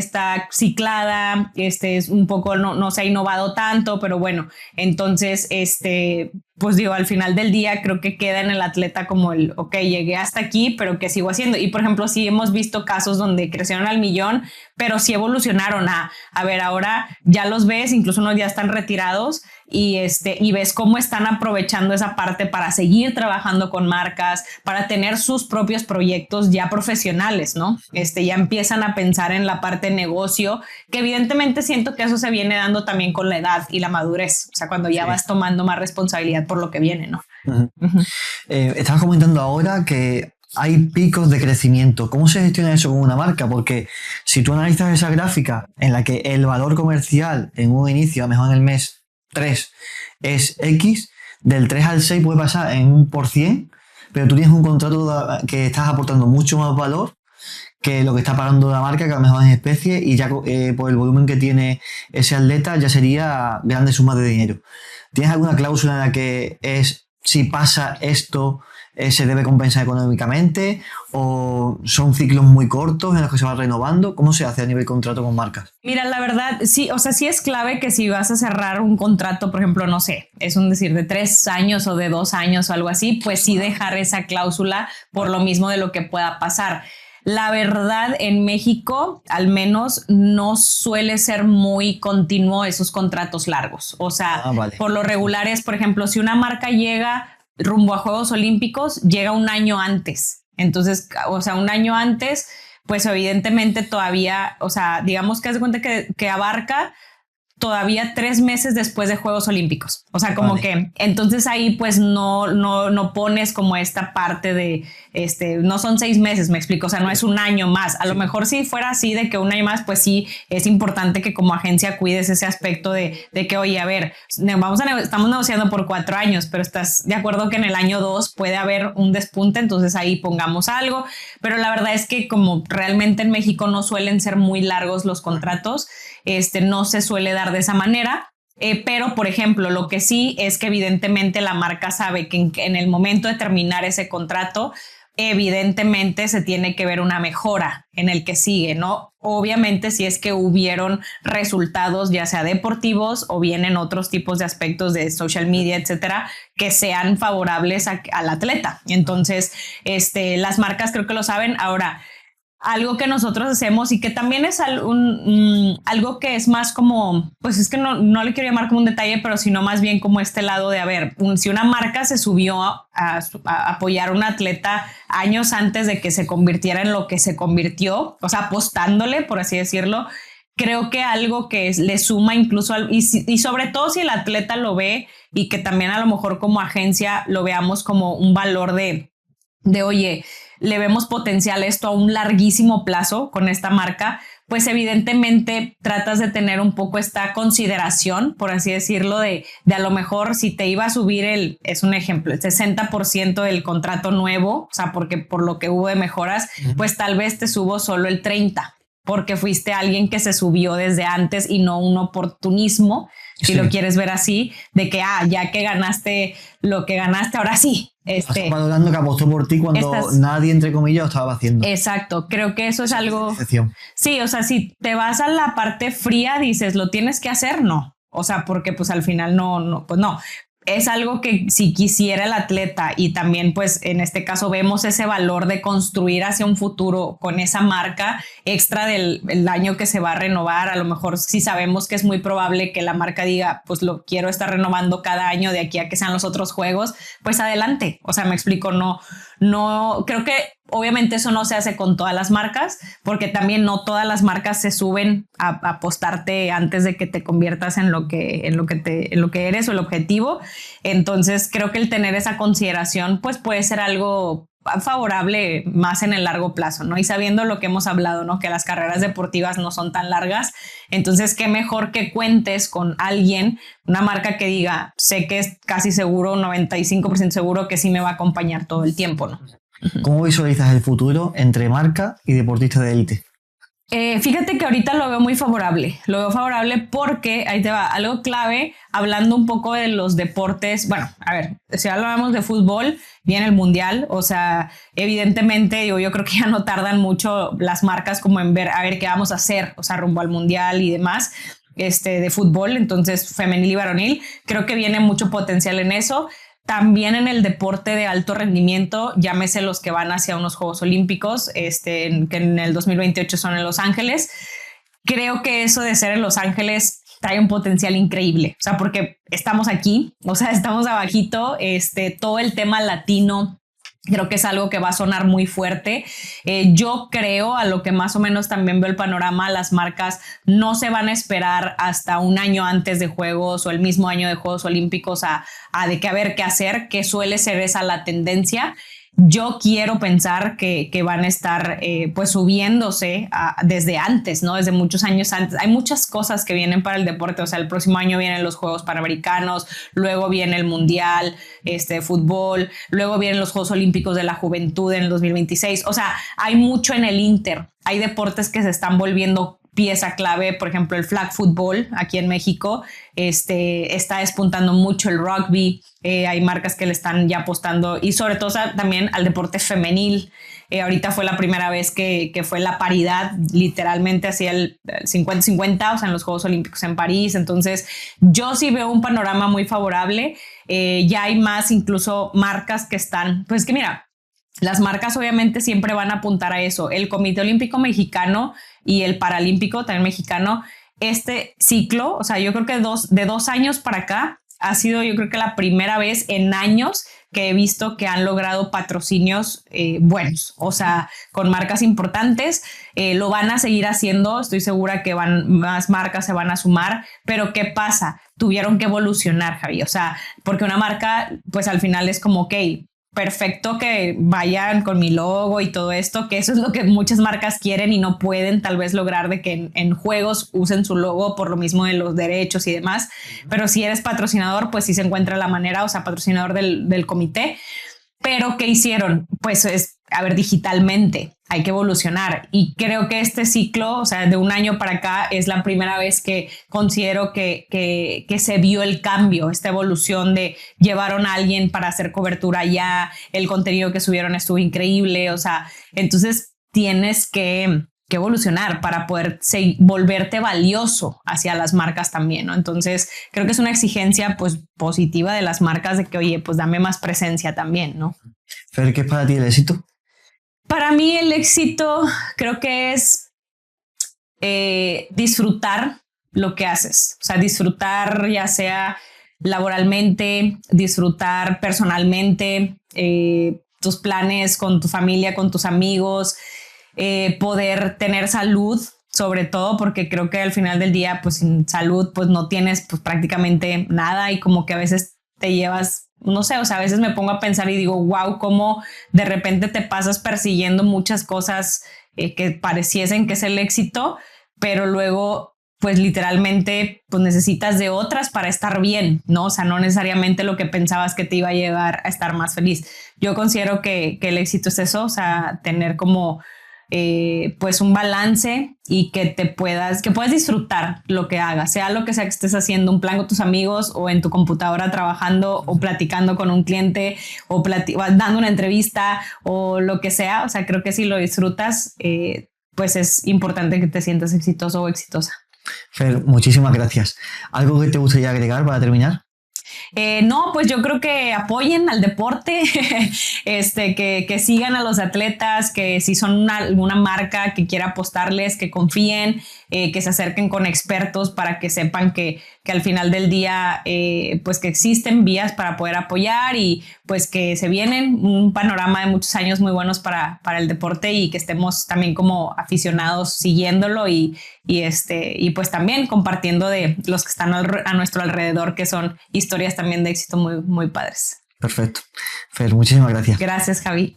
ciclada, es un poco, no se ha innovado tanto, pero bueno, entonces, pues digo, al final del día creo que queda en el atleta como ok, llegué hasta aquí, pero ¿qué sigo haciendo? Y por ejemplo, sí hemos visto casos donde crecieron al millón, pero sí evolucionaron a ver, ahora ya los ves, incluso unos ya están retirados y ves cómo están aprovechando esa parte para seguir trabajando con marcas, para tener sus propios proyectos ya profesionales, ¿no? Ya empiezan a pensar en la parte de negocio, que evidentemente siento que eso se viene dando también con la edad y la madurez, o sea, cuando ya vas tomando más responsabilidad por lo que viene, ¿no? Estabas comentando ahora que hay picos de crecimiento. ¿Cómo se gestiona eso con una marca? Porque si tú analizas esa gráfica en la que el valor comercial en un inicio, a lo mejor en el mes 3, es X, del 3 al 6 puede pasar en 1%, pero tú tienes un contrato que estás aportando mucho más valor que lo que está pagando la marca, que a lo mejor es especie, y ya por el volumen que tiene ese atleta ya sería grandes sumas de dinero. ¿Tienes alguna cláusula en la que si pasa esto, se debe compensar económicamente, o son ciclos muy cortos en los que se va renovando? ¿Cómo se hace a nivel contrato con marcas? Mira, la verdad, sí, o sea, sí es clave que si vas a cerrar un contrato, por ejemplo, no sé, es un decir de 3 años o de 2 años o algo así, pues sí dejar esa cláusula por lo mismo de lo que pueda pasar. La verdad, en México, al menos, no suele ser muy continuo esos contratos largos. O sea, vale. Por lo regular es, por ejemplo, si una marca llega rumbo a Juegos Olímpicos, llega un año antes. Entonces, o sea, un año antes, pues evidentemente todavía, o sea, digamos que haz de cuenta que abarca todavía 3 meses después de Juegos Olímpicos. O sea, como que entonces ahí pues no pones como esta parte de no son 6 meses, me explico. O sea, no es un año más. A lo mejor si fuera así de que un año más, pues sí es importante que como agencia cuides ese aspecto de que, oye, a ver, estamos negociando por 4 años, pero estás de acuerdo que en el año 2 puede haber un despunte, entonces ahí pongamos algo. Pero la verdad es que como realmente en México no suelen ser muy largos los contratos, no se suele dar de esa manera, pero por ejemplo lo que sí es que evidentemente la marca sabe que en el momento de terminar ese contrato evidentemente se tiene que ver una mejora en el que sigue, ¿no? Obviamente si es que hubieron resultados ya sea deportivos o bien en otros tipos de aspectos de social media, etcétera, que sean favorables al atleta. Entonces, las marcas creo que lo saben. Ahora, algo que nosotros hacemos y que también es algo que es más como, pues es que no le quiero llamar como un detalle, pero sino más bien como este lado de, a ver, si una marca se subió a apoyar a un atleta años antes de que se convirtiera en lo que se convirtió, o sea, apostándole, por así decirlo, creo que algo que le suma incluso, y sobre todo si el atleta lo ve y que también a lo mejor como agencia lo veamos como un valor de oye, le vemos potencial esto a un larguísimo plazo con esta marca, pues evidentemente tratas de tener un poco esta consideración, por así decirlo, de a lo mejor si te iba a subir es un ejemplo, el 60% del contrato nuevo, o sea, porque por lo que hubo de mejoras, pues tal vez te subo solo el 30%, porque fuiste alguien que se subió desde antes y no un oportunismo, si lo quieres ver así, de que ya que ganaste lo que ganaste, ahora sí. Estás valorando que apostó por ti cuando nadie, entre comillas, lo estaba haciendo. Exacto, creo que eso es algo... Sí, o sea, si te vas a la parte fría, dices, ¿lo tienes que hacer? No. O sea, porque pues al final pues no. Es algo que si quisiera el atleta y también pues en este caso vemos ese valor de construir hacia un futuro con esa marca extra del año que se va a renovar, a lo mejor si sabemos que es muy probable que la marca diga pues lo quiero estar renovando cada año de aquí a que sean los otros juegos, pues adelante. O sea, me explico, no creo que obviamente eso no se hace con todas las marcas, porque también no todas las marcas se suben a apostarte antes de que te conviertas en lo que eres o el objetivo. Entonces creo que el tener esa consideración pues puede ser algo favorable más en el largo plazo, ¿no? Y sabiendo lo que hemos hablado, ¿no? Que las carreras deportivas no son tan largas, entonces qué mejor que cuentes con alguien, una marca que diga, sé que es casi seguro, 95% seguro que sí me va a acompañar todo el tiempo, ¿no? ¿Cómo visualizas el futuro entre marca y deportista de élite? Fíjate que ahorita lo veo muy favorable. Lo veo favorable porque ahí te va algo clave, hablando un poco de los deportes. Bueno, a ver, si hablamos de fútbol, viene el mundial. O sea, evidentemente, yo creo que ya no tardan mucho las marcas como en ver, a ver qué vamos a hacer, o sea, rumbo al mundial y demás. De fútbol, entonces femenil y varonil. Creo que viene mucho potencial en eso. También en el deporte de alto rendimiento, llámese los que van hacia unos Juegos Olímpicos, que en el 2028 son en Los Ángeles. Creo que eso de ser en Los Ángeles trae un potencial increíble, o sea, porque estamos aquí, o sea, estamos abajito, todo el tema latino. Creo que es algo que va a sonar muy fuerte. Yo creo, a lo que más o menos también veo el panorama, las marcas no se van a esperar hasta un año antes de Juegos o el mismo año de Juegos Olímpicos a de que a ver qué hacer, que suele ser esa la tendencia. Yo quiero pensar que van a estar pues subiéndose desde antes, ¿no? Desde muchos años antes. Hay muchas cosas que vienen para el deporte. O sea, el próximo año vienen los Juegos Panamericanos, luego viene el Mundial, fútbol, luego vienen los Juegos Olímpicos de la Juventud en el 2026. O sea, hay mucho en el Inter. Hay deportes que se están volviendo pieza clave, por ejemplo, el flag football aquí en México, está despuntando mucho el rugby, hay marcas que le están ya apostando y sobre todo, o sea, también al deporte femenil. Ahorita fue la primera vez que fue la paridad, literalmente hacia el 50-50, o sea, en los Juegos Olímpicos en París. Entonces, yo sí veo un panorama muy favorable. Ya hay más incluso marcas que están, pues que mira, las marcas obviamente siempre van a apuntar a eso. El Comité Olímpico Mexicano y el Paralímpico también mexicano, este ciclo, o sea, yo creo que de 2 años para acá ha sido, yo creo que la primera vez en años que he visto que han logrado patrocinios buenos, o sea, con marcas importantes. Lo van a seguir haciendo, estoy segura que más marcas se van a sumar, pero ¿qué pasa? Tuvieron que evolucionar, Javi, o sea, porque una marca, pues al final es como, ok, perfecto que vayan con mi logo y todo esto, que eso es lo que muchas marcas quieren y no pueden tal vez lograr, de que en juegos usen su logo por lo mismo de los derechos y demás. Pero si eres patrocinador, pues sí se encuentra la manera, o sea, patrocinador del comité. Pero ¿qué hicieron? Pues es, a ver, digitalmente hay que evolucionar, y creo que este ciclo, o sea, de un año para acá, es la primera vez que considero que se vio el cambio, esta evolución de llevaron a alguien para hacer cobertura ya, el contenido que subieron estuvo increíble, o sea, entonces tienes que evolucionar para poder volverte valioso hacia las marcas también, ¿no? Entonces creo que es una exigencia pues positiva de las marcas de que, oye, pues dame más presencia también, ¿no? Fer, ¿qué es para ti el éxito? Para mí el éxito creo que es disfrutar lo que haces, o sea, disfrutar ya sea laboralmente, disfrutar personalmente, tus planes con tu familia, con tus amigos, poder tener salud, sobre todo porque creo que al final del día, pues sin salud, pues no tienes pues prácticamente nada, y como que a veces te llevas, no sé, o sea, a veces me pongo a pensar y digo, wow, cómo de repente te pasas persiguiendo muchas cosas que pareciesen que es el éxito, pero luego pues literalmente pues necesitas de otras para estar bien, ¿no? O sea, no necesariamente lo que pensabas que te iba a llevar a estar más feliz. Yo considero que el éxito es eso, o sea, tener como pues un balance, y que puedas disfrutar lo que hagas, sea lo que sea que estés haciendo, un plan con tus amigos o en tu computadora trabajando o platicando con un cliente o dando una entrevista o lo que sea. O sea, creo que si lo disfrutas, pues es importante que te sientas exitoso o exitosa. Fer, muchísimas gracias. ¿Algo que te gustaría agregar para terminar? No, pues yo creo que apoyen al deporte, que sigan a los atletas, que si son alguna marca que quiera apostarles, que confíen, que se acerquen con expertos para que sepan que al final del día, pues que existen vías para poder apoyar, y pues que se vienen un panorama de muchos años muy buenos para el deporte, y que estemos también como aficionados siguiéndolo y pues también compartiendo de los que están a nuestro alrededor, que son historias también de éxito muy, muy padres. Perfecto. Fer, muchísimas gracias. Gracias, Javi.